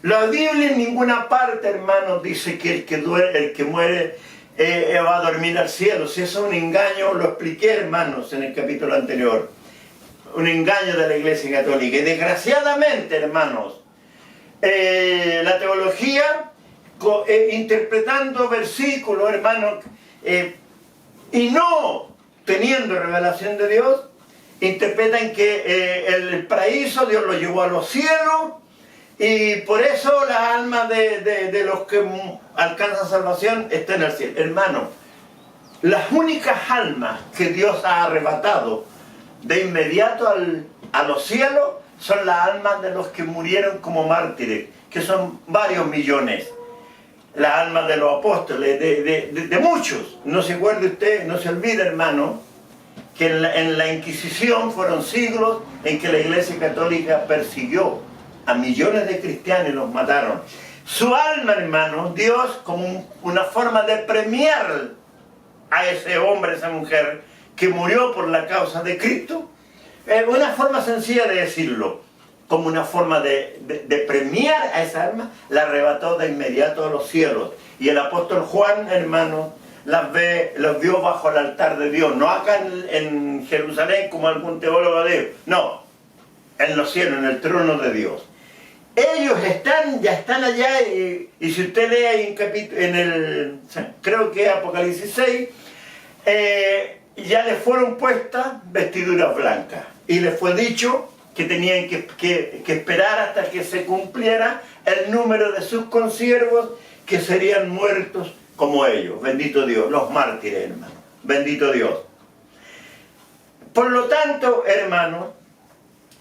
La Biblia en ninguna parte, hermanos, dice que el que muere va a dormir al cielo. Si eso es un engaño, lo expliqué, hermanos, en el capítulo anterior. Un engaño de la Iglesia Católica. Y desgraciadamente, hermanos, la teología, interpretando versículos, hermanos, y no teniendo revelación de Dios, interpretan que el paraíso Dios lo llevó a los cielos, y por eso la alma de los que alcanzan salvación está en el cielo. Hermano, las únicas almas que Dios ha arrebatado de inmediato a los cielos son las almas de los que murieron como mártires, que son varios millones. Las almas de los apóstoles, de muchos. No se acuerde usted, no se olvide, hermano, que en la Inquisición fueron siglos en que la Iglesia Católica persiguió a millones de cristianos y los mataron. Su alma, hermano, Dios, como una forma de premiar a ese hombre, esa mujer, que murió por la causa de Cristo, una forma sencilla de decirlo, como una forma de premiar a esa alma, la arrebató de inmediato a los cielos. Y el apóstol Juan, hermano, los vio bajo el altar de Dios, no acá en Jerusalén como algún teólogo dijo, no, en los cielos, en el trono de Dios. Ellos ya están allá, y si usted lee ahí creo que Apocalipsis 6, ya les fueron puestas vestiduras blancas, y les fue dicho que tenían que esperar hasta que se cumpliera el número de sus consiervos, que serían muertos como ellos. Bendito Dios, los mártires, hermano. Bendito Dios. Por lo tanto, hermano,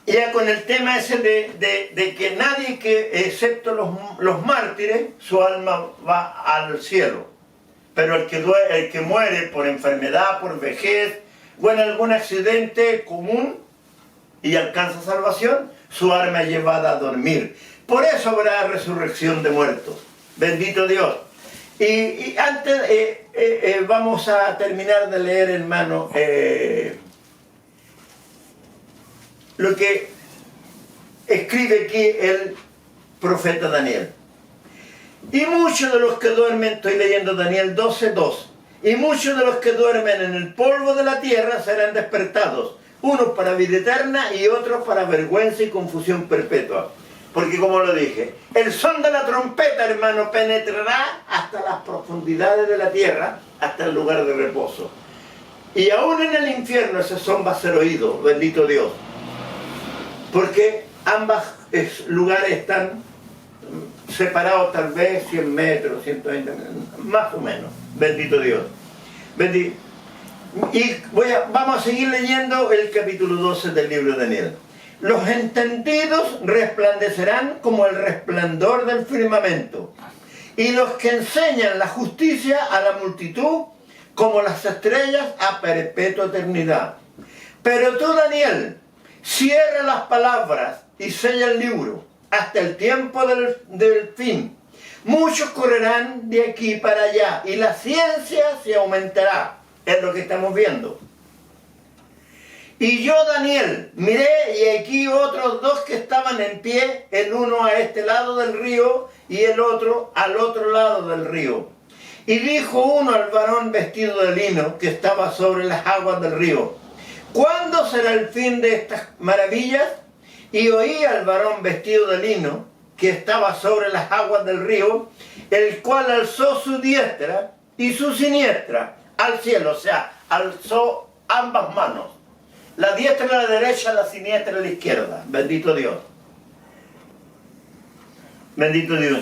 ya con el tema ese de que nadie, excepto los mártires, su alma va al cielo. Pero el que muere por enfermedad, por vejez, o en algún accidente común y alcanza salvación, su alma es llevada a dormir. Por eso habrá resurrección de muertos. Bendito Dios. Y antes vamos a terminar de leer, hermano, lo que escribe aquí el profeta Daniel. Y muchos de los que duermen, estoy leyendo Daniel 12:2, y muchos de los que duermen en el polvo de la tierra serán despertados, unos para vida eterna y otros para vergüenza y confusión perpetua. Porque como lo dije, el son de la trompeta, hermano, penetrará hasta las profundidades de la tierra, hasta el lugar de reposo. Y aún en el infierno ese son va a ser oído, bendito Dios. Porque ambos lugares están separados tal vez 100 metros, 120 metros, más o menos. Bendito Dios. Y vamos a seguir leyendo el capítulo 12 del libro de Daniel. Los entendidos resplandecerán como el resplandor del firmamento, y los que enseñan la justicia a la multitud como las estrellas a perpetua eternidad. Pero tú, Daniel, cierra las palabras y sella el libro hasta el tiempo del fin. Muchos correrán de aquí para allá y la ciencia se aumentará. Es lo que estamos viendo. Y yo, Daniel, miré y aquí otros dos que estaban en pie, el uno a este lado del río y el otro al otro lado del río. Y dijo uno al varón vestido de lino que estaba sobre las aguas del río: ¿cuándo será el fin de estas maravillas? Y oí al varón vestido de lino que estaba sobre las aguas del río, el cual alzó su diestra y su siniestra al cielo, o sea, alzó ambas manos. La diestra a la derecha, la siniestra a la izquierda. Bendito Dios. Bendito Dios.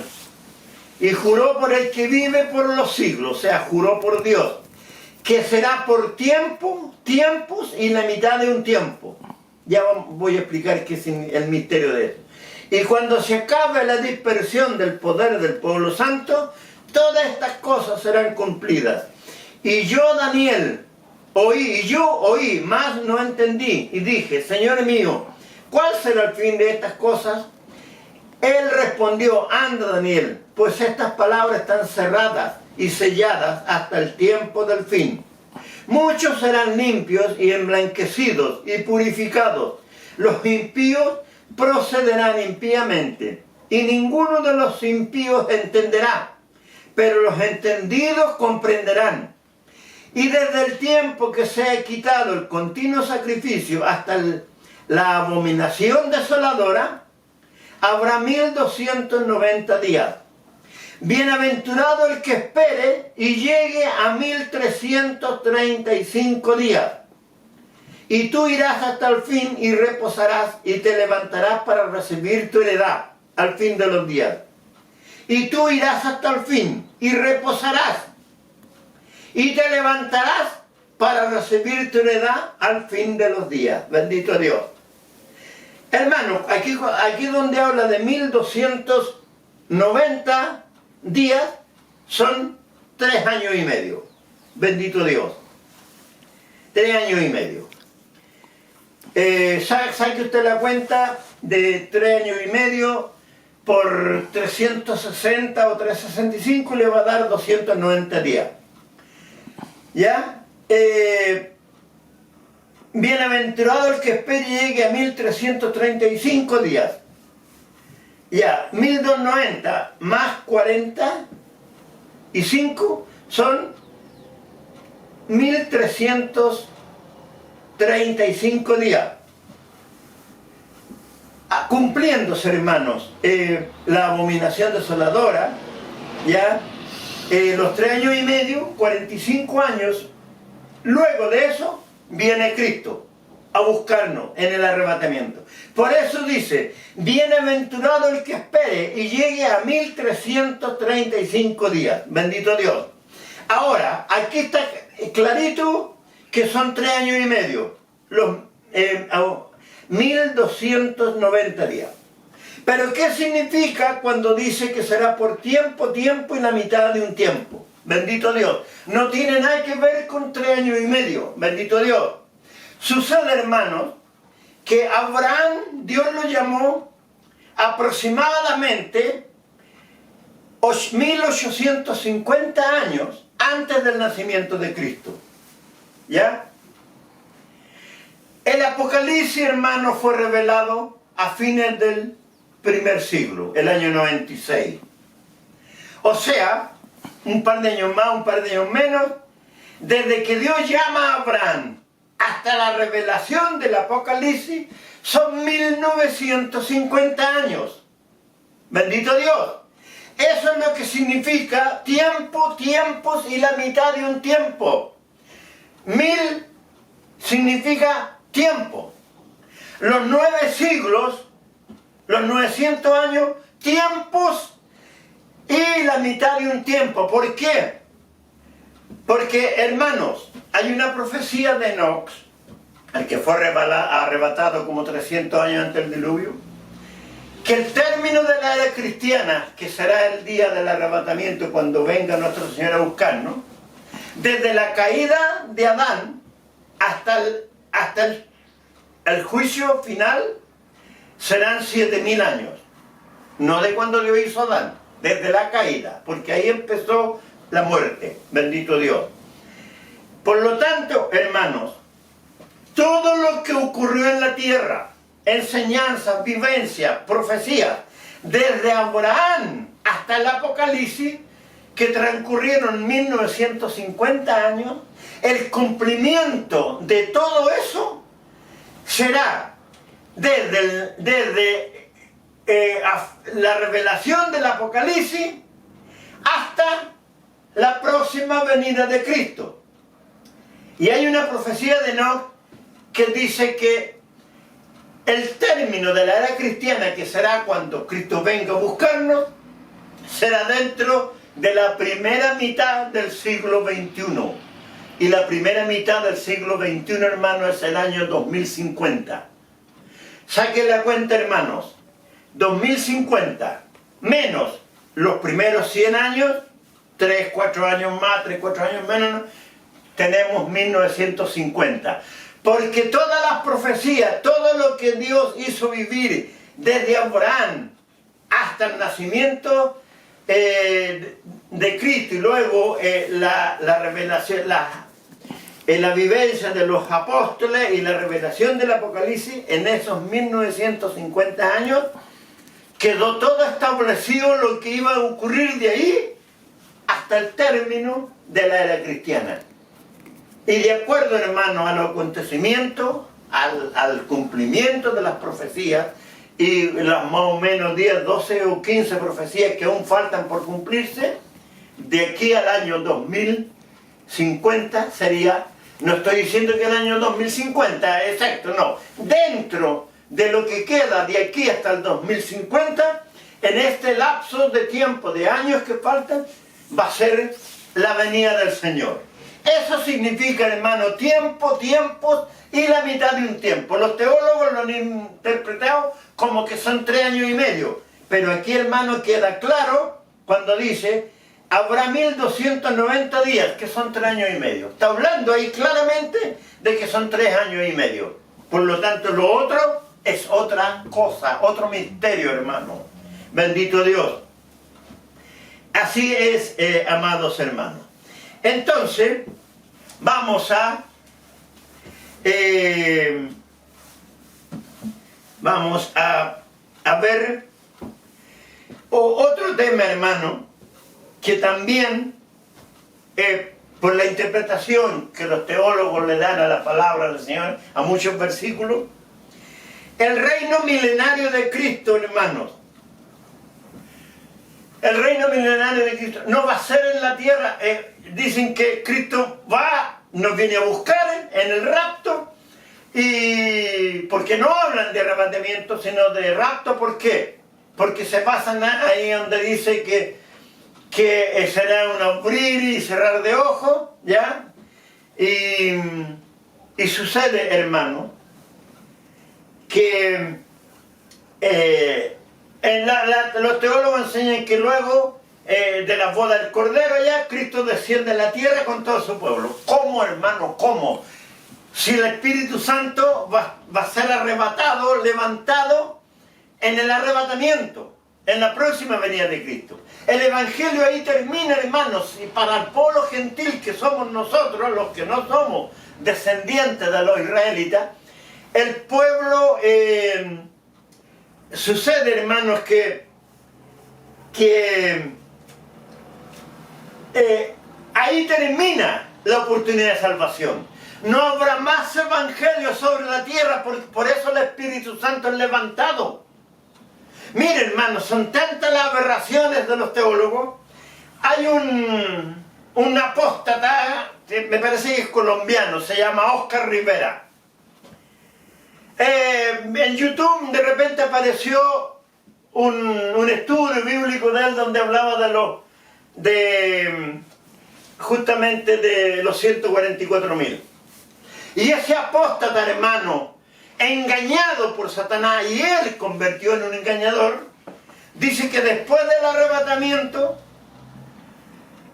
Y juró por el que vive por los siglos, o sea, juró por Dios, que será por tiempos y la mitad de un tiempo. Ya voy a explicar qué es el misterio de eso. Y cuando se acabe la dispersión del poder del pueblo santo, todas estas cosas serán cumplidas. Y yo, Daniel, oí, mas no entendí, y dije: Señor mío, ¿cuál será el fin de estas cosas? Él respondió: anda, Daniel, pues estas palabras están cerradas y selladas hasta el tiempo del fin. Muchos serán limpios y emblanquecidos y purificados. Los impíos procederán impíamente, y ninguno de los impíos entenderá, pero los entendidos comprenderán. Y desde el tiempo que se ha quitado el continuo sacrificio hasta la abominación desoladora, habrá 1290 días. Bienaventurado el que espere y llegue a 1335 días. Y tú irás hasta el fin y reposarás y te levantarás para recibir tu heredad al fin de los días. Y tú irás hasta el fin y reposarás y te levantarás para recibir tu heredad al fin de los días. Bendito Dios. Hermano, aquí donde habla de 1290 días, son 3 años y medio. Bendito Dios. 3 años y medio. Saque usted la cuenta de 3 años y medio por 360 o 365 y le va a dar 290 días. ¿Ya? Bienaventurado el que espere y llegue a 1335 días. Ya, 1290 más 45 son 1335 días. Cumpliéndose, hermanos, la abominación desoladora, ya, los 3 años y medio, 45 años, luego de eso viene Cristo a buscarnos en el arrebatamiento. Por eso dice, bienaventurado el que espere y llegue a 1335 días. Bendito Dios. Ahora, aquí está clarito que son 3 años y medio. Los 1290 días. Pero ¿qué significa cuando dice que será por tiempo, tiempo y la mitad de un tiempo? Bendito Dios. No tiene nada que ver con 3 años y medio. Bendito Dios. Sucede, hermanos, que Abraham, Dios lo llamó aproximadamente 1850 años antes del nacimiento de Cristo. ¿Ya? El Apocalipsis, hermano, fue revelado a fines del primer siglo, el año 96. O sea, un par de años más, un par de años menos, desde que Dios llama a Abraham hasta la revelación del Apocalipsis, son 1950 años. Bendito Dios. Eso es lo que significa tiempo, tiempos y la mitad de un tiempo. 1000 significa tiempo. Los 9 siglos, los 900 años, tiempos y la mitad de un tiempo. ¿Por qué? Porque, hermanos, hay una profecía de Enoch, el que fue arrebatado como 300 años antes del diluvio, que el término de la era cristiana, que será el día del arrebatamiento cuando venga nuestro Señor a buscarnos, desde la caída de Adán hasta el juicio final, serán 7000 años. No de cuando Dios hizo a Adán, desde la caída, porque ahí empezó la muerte. Bendito Dios. Por lo tanto, hermanos, todo lo que ocurrió en la tierra, enseñanzas, vivencias, profecías, desde Abraham hasta el Apocalipsis, que transcurrieron 1950 años, el cumplimiento de todo eso será desde la revelación del Apocalipsis hasta la próxima venida de Cristo. Y hay una profecía de Enoch que dice que el término de la era cristiana, que será cuando Cristo venga a buscarnos, será dentro de la primera mitad del siglo XXI. Y la primera mitad del siglo XXI, hermano, es el año 2050. Saquen la cuenta, hermanos. 2050 menos los primeros 100 años, 3, 4 años más, 3, 4 años menos, tenemos 1950. Porque todas las profecías, todo lo que Dios hizo vivir desde Abraham hasta el nacimiento de Cristo y luego la revelación, la vivencia de los apóstoles y la revelación del Apocalipsis, en esos 1950 años, quedó todo establecido lo que iba a ocurrir de ahí hasta el término de la era cristiana. Y de acuerdo, hermano, a los acontecimientos, al cumplimiento de las profecías, y las más o menos 10, 12 o 15 profecías que aún faltan por cumplirse, de aquí al año 2050 sería, no estoy diciendo que el año 2050, exacto, no, dentro de lo que queda de aquí hasta el 2050, en este lapso de tiempo, de años que faltan, va a ser la venida del Señor. Eso significa, hermano, tiempo, tiempos y la mitad de un tiempo. Los teólogos lo han interpretado como que son 3 años y medio. Pero aquí, hermano, queda claro cuando dice, habrá 1290 días, que son 3 años y medio. Está hablando ahí claramente de que son 3 años y medio. Por lo tanto, lo otro es otra cosa, otro misterio, hermano. Bendito Dios. Así es, amados hermanos. Entonces, vamos a ver otro tema, hermano, que también por la interpretación que los teólogos le dan a la palabra del Señor, a muchos versículos. El reino milenario de Cristo, hermanos, el reino milenario de Cristo no va a ser en la tierra. Dicen que Cristo nos viene a buscar en el rapto, y porque no hablan de arrebatamiento, sino de rapto. ¿Por qué? Porque se basan ahí donde dice que será un abrir y cerrar de ojos, ¿ya? Y sucede, hermano, que los teólogos enseñan que luego de la boda del Cordero ya Cristo desciende a la tierra con todo su pueblo. ¿Cómo, hermano? ¿Cómo? Si el Espíritu Santo va a ser arrebatado, levantado en el arrebatamiento, en la próxima venida de Cristo. El Evangelio ahí termina, hermanos, y para el pueblo gentil que somos nosotros, los que no somos descendientes de los israelitas, el pueblo, sucede, hermanos, que ahí termina la oportunidad de salvación. No habrá más evangelio sobre la tierra, por eso el Espíritu Santo es levantado. Miren, hermanos, son tantas las aberraciones de los teólogos. Hay un apóstata, me parece que es colombiano, se llama Oscar Rivera. En YouTube de repente apareció un estudio bíblico de él donde hablaba justamente de los 144.000. Y ese apóstata, hermano, engañado por Satanás, y él convirtió en un engañador, dice que después del arrebatamiento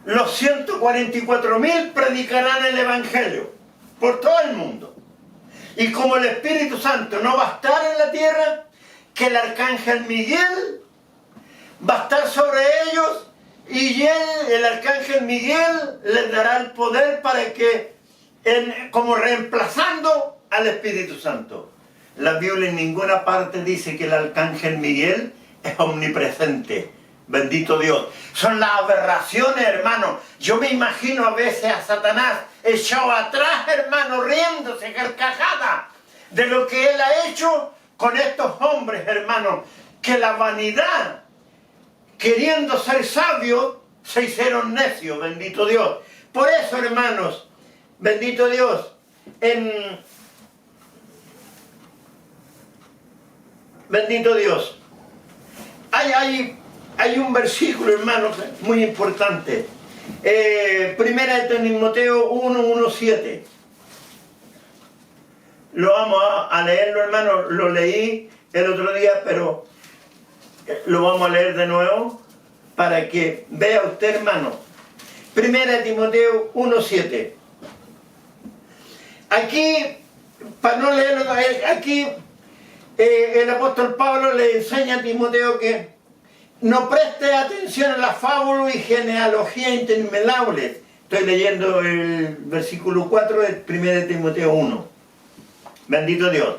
los 144.000 predicarán el Evangelio por todo el mundo. Y como el Espíritu Santo no va a estar en la tierra, que el arcángel Miguel va a estar sobre ellos, y el arcángel Miguel les dará el poder para que, como reemplazando al Espíritu Santo. La Biblia en ninguna parte dice que el arcángel Miguel es omnipresente. Bendito Dios. Son las aberraciones, hermano. Yo me imagino a veces a Satanás echado atrás, hermano, riéndose, carcajada, de lo que él ha hecho con estos hombres, hermano, que la vanidad, queriendo ser sabios, se hicieron necios. Bendito Dios. Por eso, hermanos, bendito Dios, bendito Dios, hay un versículo, hermano, muy importante. Primera de Timoteo 1:7. Lo vamos a leerlo, hermano. Lo leí el otro día, pero lo vamos a leer de nuevo para que vea usted, hermano. Primera de Timoteo 1:7. Aquí, para no leerlo, aquí el apóstol Pablo le enseña a Timoteo que no preste atención a la fábula y genealogía interminables. Estoy leyendo el versículo 4 de 1 de Timoteo 1. Bendito Dios.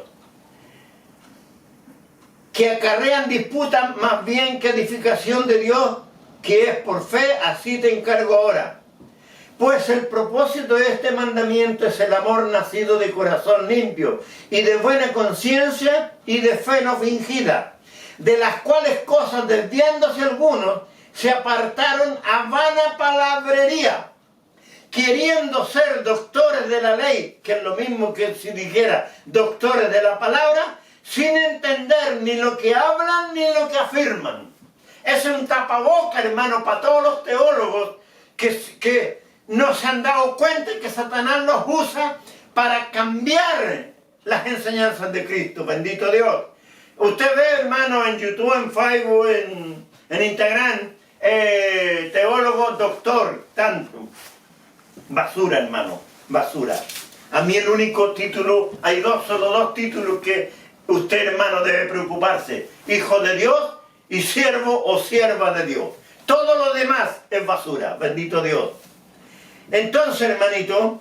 Que acarrean disputas más bien que edificación de Dios, que es por fe, así te encargo ahora. Pues el propósito de este mandamiento es el amor nacido de corazón limpio y de buena conciencia y de fe no fingida, de las cuales cosas, desviándose algunos, se apartaron a vana palabrería, queriendo ser doctores de la ley, que es lo mismo que si dijera doctores de la palabra, sin entender ni lo que hablan ni lo que afirman. Es un tapaboca, hermano, para todos los teólogos que no se han dado cuenta que Satanás los usa para cambiar las enseñanzas de Cristo. Bendito Dios. Usted ve, hermano, en YouTube, en Facebook, en Instagram, teólogo, doctor, tanto. Basura, hermano, basura. A mí el único título, hay solo dos títulos que usted, hermano, debe preocuparse. Hijo de Dios y siervo o sierva de Dios. Todo lo demás es basura. Bendito Dios. Entonces, hermanito,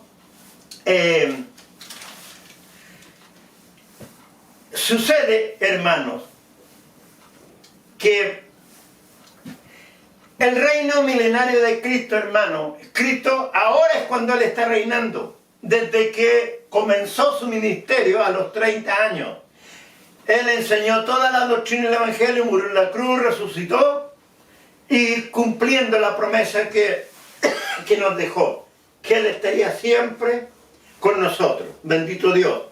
sucede, hermanos, que El reino milenario de Cristo, hermano. Cristo ahora es cuando Él está reinando. Desde que comenzó su ministerio a los 30 años. Él enseñó toda la doctrina del Evangelio, murió en la cruz, resucitó y cumpliendo la promesa que nos dejó, que Él estaría siempre con nosotros. Bendito Dios.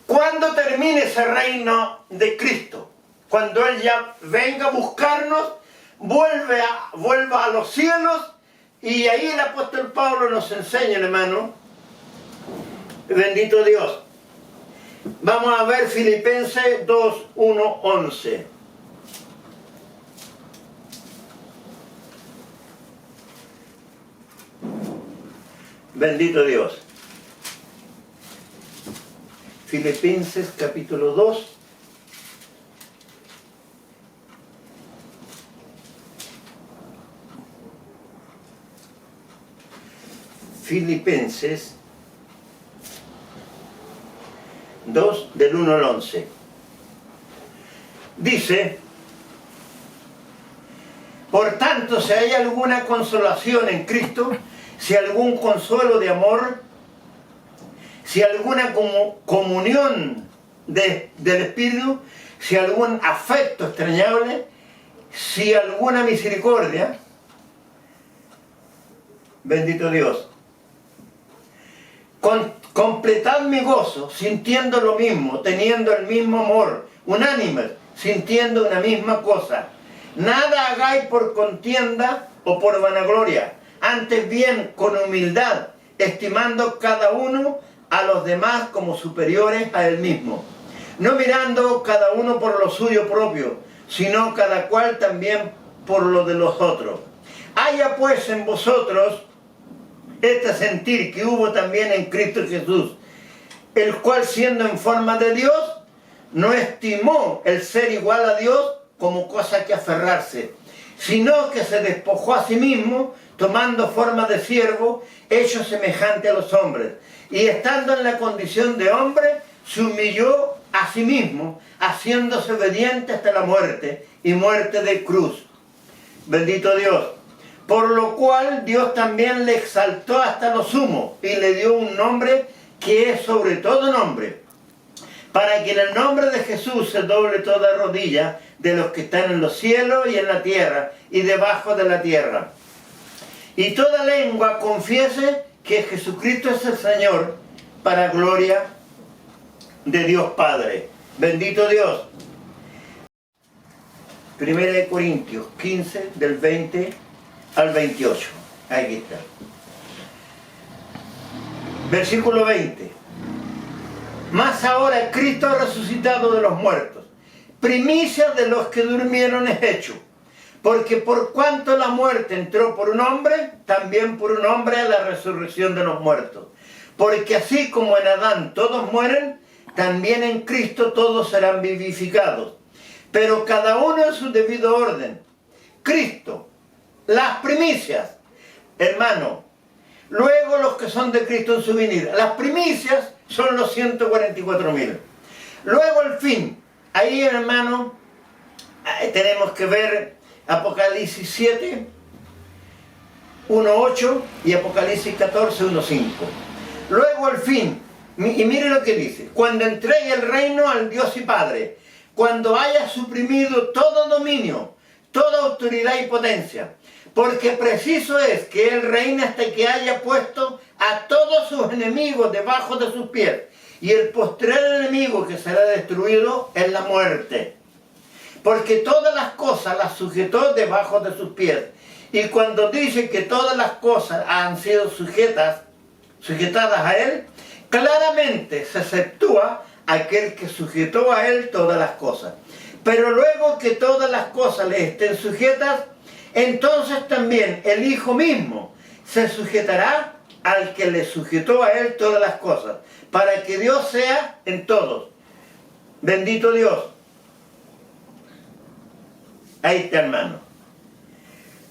Cuando termine ese reino de Cristo, cuando Él ya venga a buscarnos, vuelva a los cielos, y ahí el apóstol Pablo nos enseña, hermano, bendito Dios. Vamos a ver Filipenses 2, 1, 11. Bendito Dios. Filipenses capítulo 2. Filipenses 2, del 1 al 11. Dice: por tanto, si hay alguna consolación en Cristo, si algún consuelo de amor, si alguna comunión del Espíritu, si algún afecto extrañable, si alguna misericordia, bendito Dios, completad mi gozo, sintiendo lo mismo, teniendo el mismo amor, unánimes, sintiendo una misma cosa. Nada hagáis por contienda o por vanagloria, antes bien con humildad, estimando cada uno a los demás como superiores a él mismo, no mirando cada uno por lo suyo propio, sino cada cual también por lo de los otros. Haya pues en vosotros este sentir que hubo también en Cristo Jesús, el cual siendo en forma de Dios, no estimó el ser igual a Dios como cosa que aferrarse, sino que se despojó a sí mismo, tomando forma de siervo, hecho semejante a los hombres, y estando en la condición de hombre, se humilló a sí mismo, haciéndose obediente hasta la muerte, y muerte de cruz. Bendito Dios. Por lo cual Dios también le exaltó hasta lo sumo, y le dio un nombre que es sobre todo nombre, para que en el nombre de Jesús se doble toda rodilla de los que están en los cielos y en la tierra y debajo de la tierra. Y toda lengua confiese que Jesucristo es el Señor, para gloria de Dios Padre. Bendito Dios. 1 Corintios 15, del 20 al 28. Aquí está. Versículo 20. Mas ahora Cristo ha resucitado de los muertos, primicia de los que durmieron es hecho. Porque por cuanto la muerte entró por un hombre, también por un hombre a la resurrección de los muertos. Porque así como en Adán todos mueren, también en Cristo todos serán vivificados. Pero cada uno en su debido orden. Cristo, las primicias, hermano. Luego los que son de Cristo en su venida. Las primicias son los 144.000. Luego el fin. Ahí, hermano, tenemos que ver Apocalipsis 7, 1.8 y Apocalipsis 14, 1.5. Luego el fin. Y mire lo que dice. Cuando entregue el reino al Dios y Padre, cuando haya suprimido todo dominio, toda autoridad y potencia, porque preciso es que Él reine hasta que haya puesto a todos sus enemigos debajo de sus pies. Y el postrer enemigo que será destruido es la muerte. Porque todas las cosas las sujetó debajo de sus pies. Y cuando dice que todas las cosas han sido sujetadas a Él, claramente se exceptúa aquel que sujetó a Él todas las cosas. Pero luego que todas las cosas le estén sujetas, entonces también el Hijo mismo se sujetará al que le sujetó a Él todas las cosas, para que Dios sea en todos. Bendito Dios. Ahí está, hermano.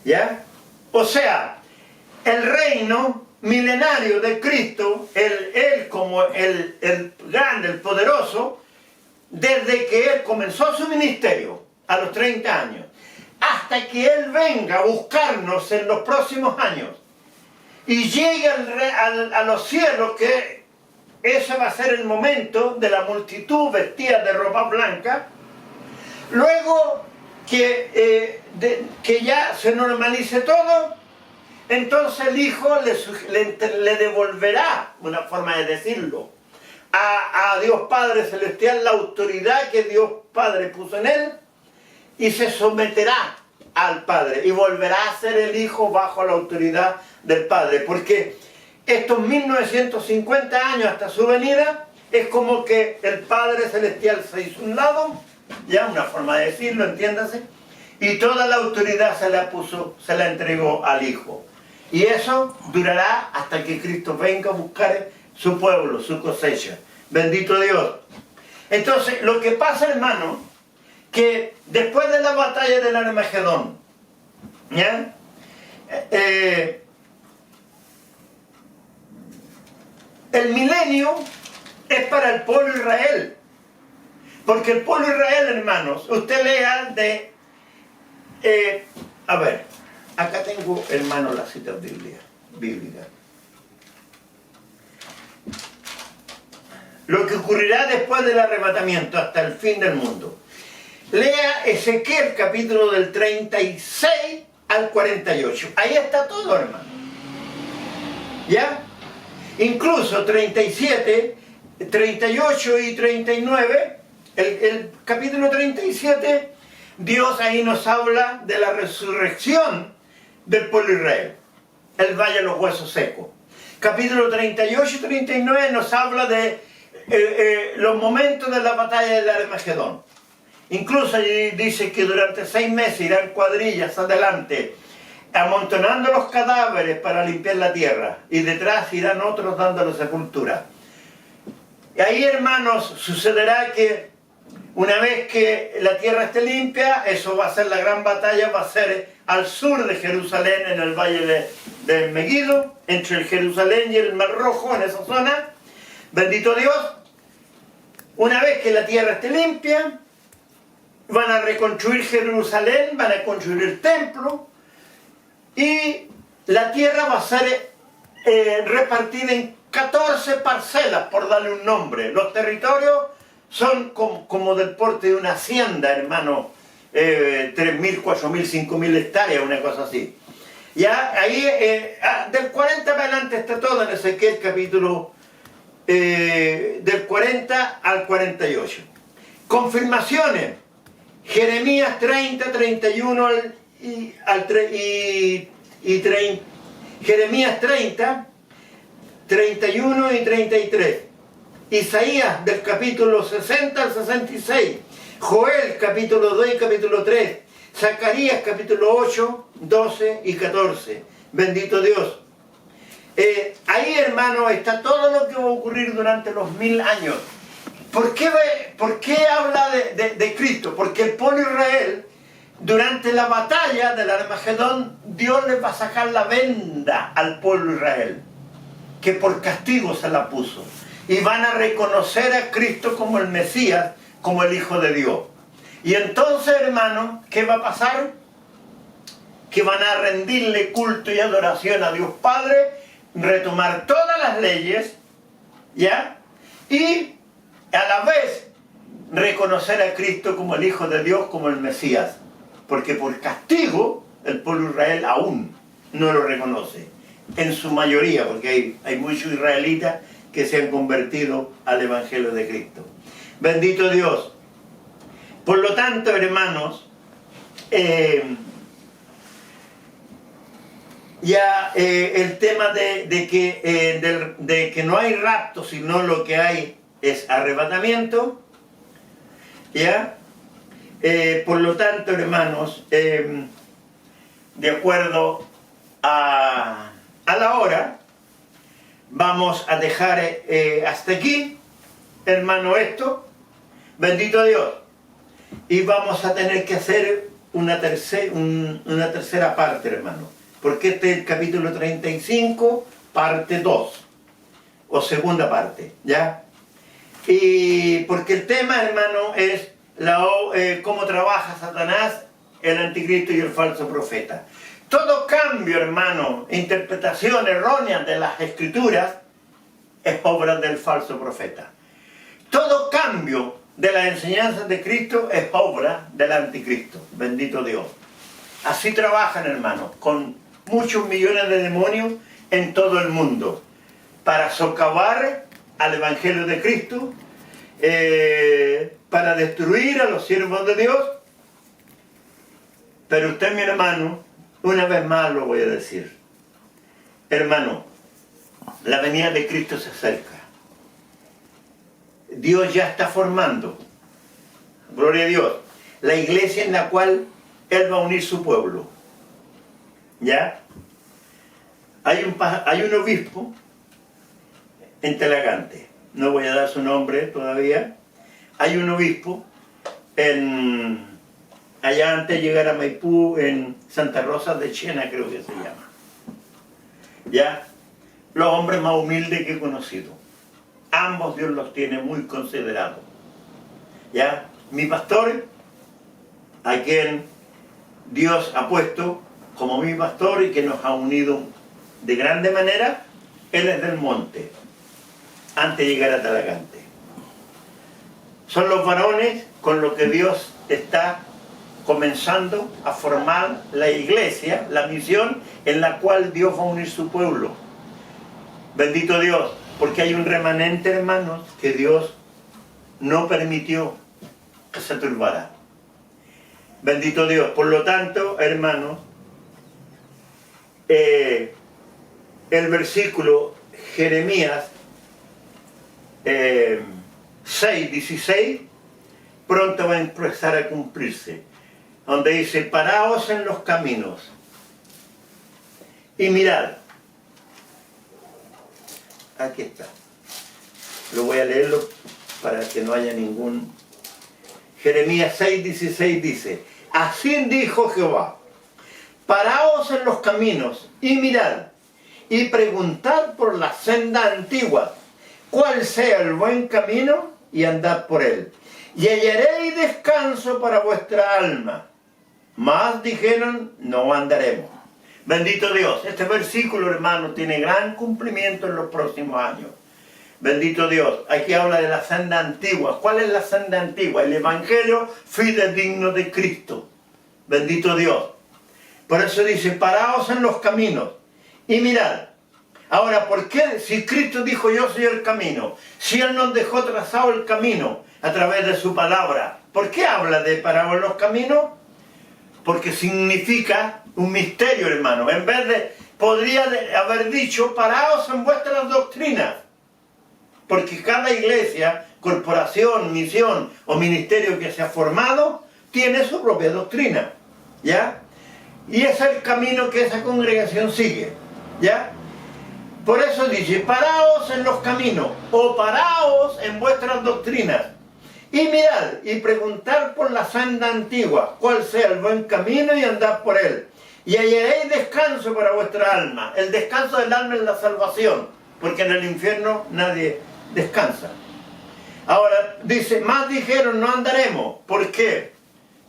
¿Ya? O sea, el reino milenario de Cristo, Él como el grande, el poderoso, desde que Él comenzó su ministerio, a los 30 años, hasta que Él venga a buscarnos en los próximos años y llegue a los cielos, que ese va a ser el momento de la multitud vestida de ropa blanca. Luego que ya se normalice todo, entonces el Hijo le devolverá, una forma de decirlo, a Dios Padre Celestial la autoridad que Dios Padre puso en Él, y se someterá al Padre y volverá a ser el Hijo bajo la autoridad del Padre, porque estos 1950 años hasta su venida es como que el Padre Celestial se hizo un lado, ya una forma de decirlo, entiéndase, y toda la autoridad se la entregó al Hijo. Y eso durará hasta que Cristo venga a buscar su pueblo, su cosecha. Bendito Dios. Entonces, lo que pasa, hermano, que después de la batalla del Armagedón, ¿ya? El milenio es para el pueblo de Israel. Porque el pueblo de Israel, hermanos, usted lea de... a ver, acá tengo, hermano, la cita bíblica. Lo que ocurrirá después del arrebatamiento hasta el fin del mundo. Lea Ezequiel capítulo del 36 al 48. Ahí está todo, hermano. ¿Ya? Incluso 37, 38 y 39, el capítulo 37, Dios ahí nos habla de la resurrección del pueblo de Israel, el valle de los huesos secos. Capítulo 38 y 39 nos habla de los momentos de la batalla del Armagedón. Incluso allí dice que durante 6 meses irán cuadrillas adelante, amontonando los cadáveres para limpiar la tierra, y detrás irán otros dándole sepultura. Y ahí, hermanos, sucederá que una vez que la tierra esté limpia, eso va a ser la gran batalla, va a ser al sur de Jerusalén, en el valle de Megiddo, entre el Jerusalén y el Mar Rojo, en esa zona. Bendito Dios. Una vez que la tierra esté limpia, van a reconstruir Jerusalén, van a construir el templo, y la tierra va a ser repartida en 14 parcelas, por darle un nombre. Los territorios son como del porte de una hacienda, hermano, 3.000, 4.000, 5.000 hectáreas, una cosa así. Ya, ahí, del 40 para adelante está todo en Ezequiel capítulo del 40 al 48. Confirmaciones. Jeremías 30, 31 Jeremías 30, 31 y 33. Isaías del capítulo 60 al 66. Joel capítulo 2 y capítulo 3. Zacarías capítulo 8, 12 y 14. Bendito Dios. Ahí, hermano, está todo lo que va a ocurrir durante los 1000 años. ¿Por qué habla de Cristo? Porque el pueblo de Israel, durante la batalla del Armagedón, Dios le va a sacar la venda al pueblo de Israel, que por castigo se la puso. Y van a reconocer a Cristo como el Mesías, como el Hijo de Dios. Y entonces, hermano, ¿qué va a pasar? Que van a rendirle culto y adoración a Dios Padre, retomar todas las leyes, ¿ya? Y a la vez reconocer a Cristo como el Hijo de Dios, como el Mesías. Porque por castigo el pueblo de Israel aún no lo reconoce. En su mayoría, porque hay muchos israelitas que se han convertido al Evangelio de Cristo. Bendito Dios. Por lo tanto, hermanos, el tema de que no hay rapto, sino lo que hay es arrebatamiento, ¿ya? Por lo tanto, hermanos, de acuerdo a la hora, vamos a dejar hasta aquí, hermano, esto. Bendito Dios. Y vamos a tener que hacer una tercera parte, hermano. Porque este es el capítulo 35, parte 2. O segunda parte, ¿ya? Y porque el tema, hermano, es cómo trabaja Satanás el anticristo y el falso profeta. Todo cambio, hermano, interpretación errónea de las escrituras es obra del falso profeta. Todo cambio de las enseñanzas de Cristo es obra del anticristo. Bendito Dios. Así trabajan, hermanos, con muchos millones de demonios en todo el mundo, para socavar al Evangelio de Cristo, para destruir a los siervos de Dios. Pero usted, mi hermano, una vez más lo voy a decir. Hermano, la venida de Cristo se acerca. Dios ya está formando, gloria a Dios, la iglesia en la cual Él va a unir su pueblo. ¿Ya? Hay un obispo en Talagante, no voy a dar su nombre todavía. Hay un obispo allá antes de llegar a Maipú, en Santa Rosa de Chena, creo que se llama. ¿Ya? Los hombres más humildes que he conocido. Ambos Dios los tiene muy considerados. ¿Ya? Mi pastor, a quien Dios ha puesto como mi pastor y que nos ha unido de grande manera, él es del monte, antes de llegar a Talagante. Son los varones con los que Dios está comenzando a formar la iglesia, la misión en la cual Dios va a unir su pueblo. Bendito Dios, porque hay un remanente, hermanos, que Dios no permitió que se turbara. Bendito Dios. Por lo tanto, hermanos, el versículo Jeremías 6:16 pronto va a empezar a cumplirse, donde dice: paraos en los caminos y mirad. Aquí está. Lo voy a leerlo para que no haya ningún... Jeremías 6:16 dice: así dijo Jehová, paraos en los caminos y mirad, y preguntad por la senda antigua, cuál sea el buen camino, y andad por él, y hallaréis descanso para vuestra alma. Mas dijeron: no andaremos. Bendito Dios. Este versículo, hermano, tiene gran cumplimiento en los próximos años. Bendito Dios. Aquí habla de la senda antigua. ¿Cuál es la senda antigua? El evangelio fidedigno de Cristo. Bendito Dios. Por eso dice: paraos en los caminos y mirad. Ahora, ¿por qué? Si Cristo dijo: yo soy el camino, si Él nos dejó trazado el camino a través de su palabra, ¿por qué habla de paraos en los caminos? Porque significa un misterio, hermano. En vez de, podría haber dicho: paraos en vuestras doctrinas. Porque cada iglesia, corporación, misión o ministerio que se ha formado, tiene su propia doctrina. ¿Ya? Y es el camino que esa congregación sigue. ¿Ya? Por eso dice: paraos en los caminos, o paraos en vuestras doctrinas, y mirad, y preguntad por la senda antigua, cuál sea el buen camino, y andad por él, y hallaréis descanso para vuestra alma. El descanso del alma es la salvación, porque en el infierno nadie descansa. Ahora dice: más dijeron: no andaremos. ¿Por qué?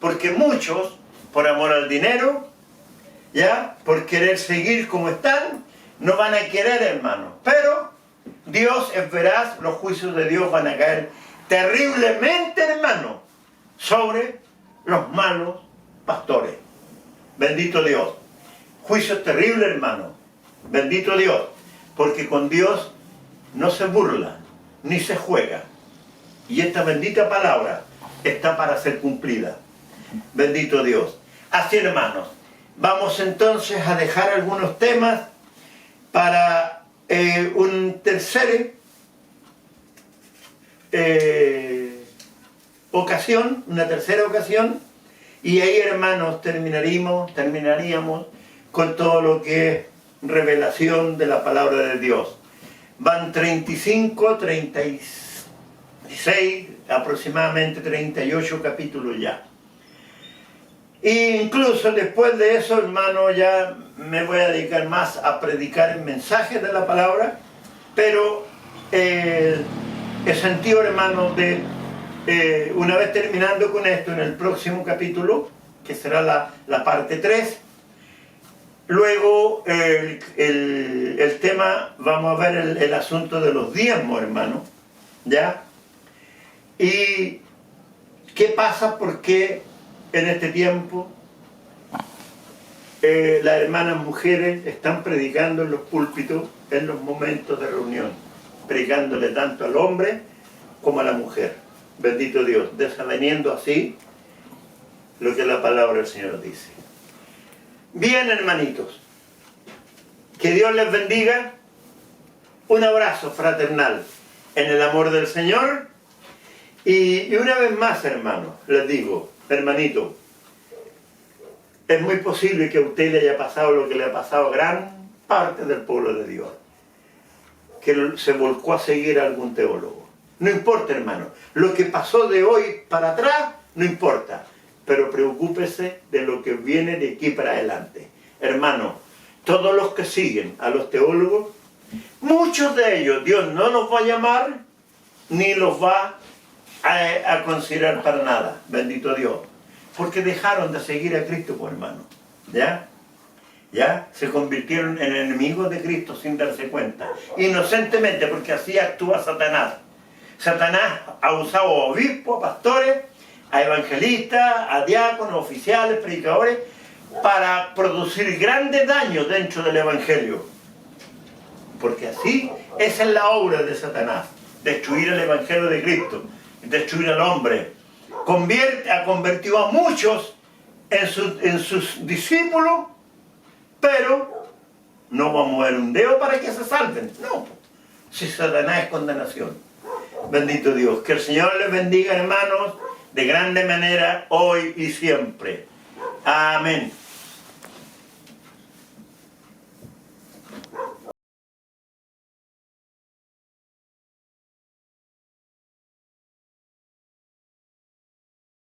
Porque muchos, por amor al dinero, ya, por querer seguir como están, no van a querer, hermano. Pero Dios es veraz, los juicios de Dios van a caer terriblemente, hermano, sobre los malos pastores. Bendito Dios. Juicios terribles, hermano. Bendito Dios. Porque con Dios no se burla, ni se juega. Y esta bendita palabra está para ser cumplida. Bendito Dios. Así, hermanos, vamos entonces a dejar algunos temas para una tercera ocasión, y ahí, hermanos, terminaríamos con todo lo que es revelación de la palabra de Dios. Van 35, 36, aproximadamente 38 capítulos ya. E incluso después de eso, hermano, ya me voy a dedicar más a predicar el mensaje de la palabra, pero el sentido, hermano, de una vez terminando con esto, en el próximo capítulo, que será la parte 3. Luego el tema, vamos a ver el asunto de los diezmos, hermano, ¿ya? Y qué pasa, porque en este tiempo las hermanas mujeres están predicando en los púlpitos en los momentos de reunión, predicándole tanto al hombre como a la mujer. Bendito Dios, desaveniendo así lo que la palabra del Señor dice. Bien, hermanitos, que Dios les bendiga. Un abrazo fraternal en el amor del Señor. Y una vez más, hermanos, les digo, hermanito, es muy posible que a usted le haya pasado lo que le ha pasado a gran parte del pueblo de Dios, que se volcó a seguir a algún teólogo. No importa, hermano, lo que pasó de hoy para atrás, no importa, pero preocúpese de lo que viene de aquí para adelante. Hermano, todos los que siguen a los teólogos, muchos de ellos Dios no los va a llamar, ni los va a considerar para nada, bendito Dios, porque dejaron de seguir a Cristo, pues, hermano, ¿ya? Se convirtieron en enemigos de Cristo sin darse cuenta, inocentemente, porque así actúa Satanás. Satanás ha usado a obispos, a pastores, a evangelistas, a diáconos, oficiales, predicadores, para producir grandes daños dentro del Evangelio. Porque así, esa es la obra de Satanás, destruir el Evangelio de Cristo, destruir al hombre. Ha convertido a muchos en sus discípulos, pero no va a mover un dedo para que se salven. No, si Satanás es condenación. Bendito Dios. Que el Señor les bendiga, hermanos, de grande manera, hoy y siempre. Amén.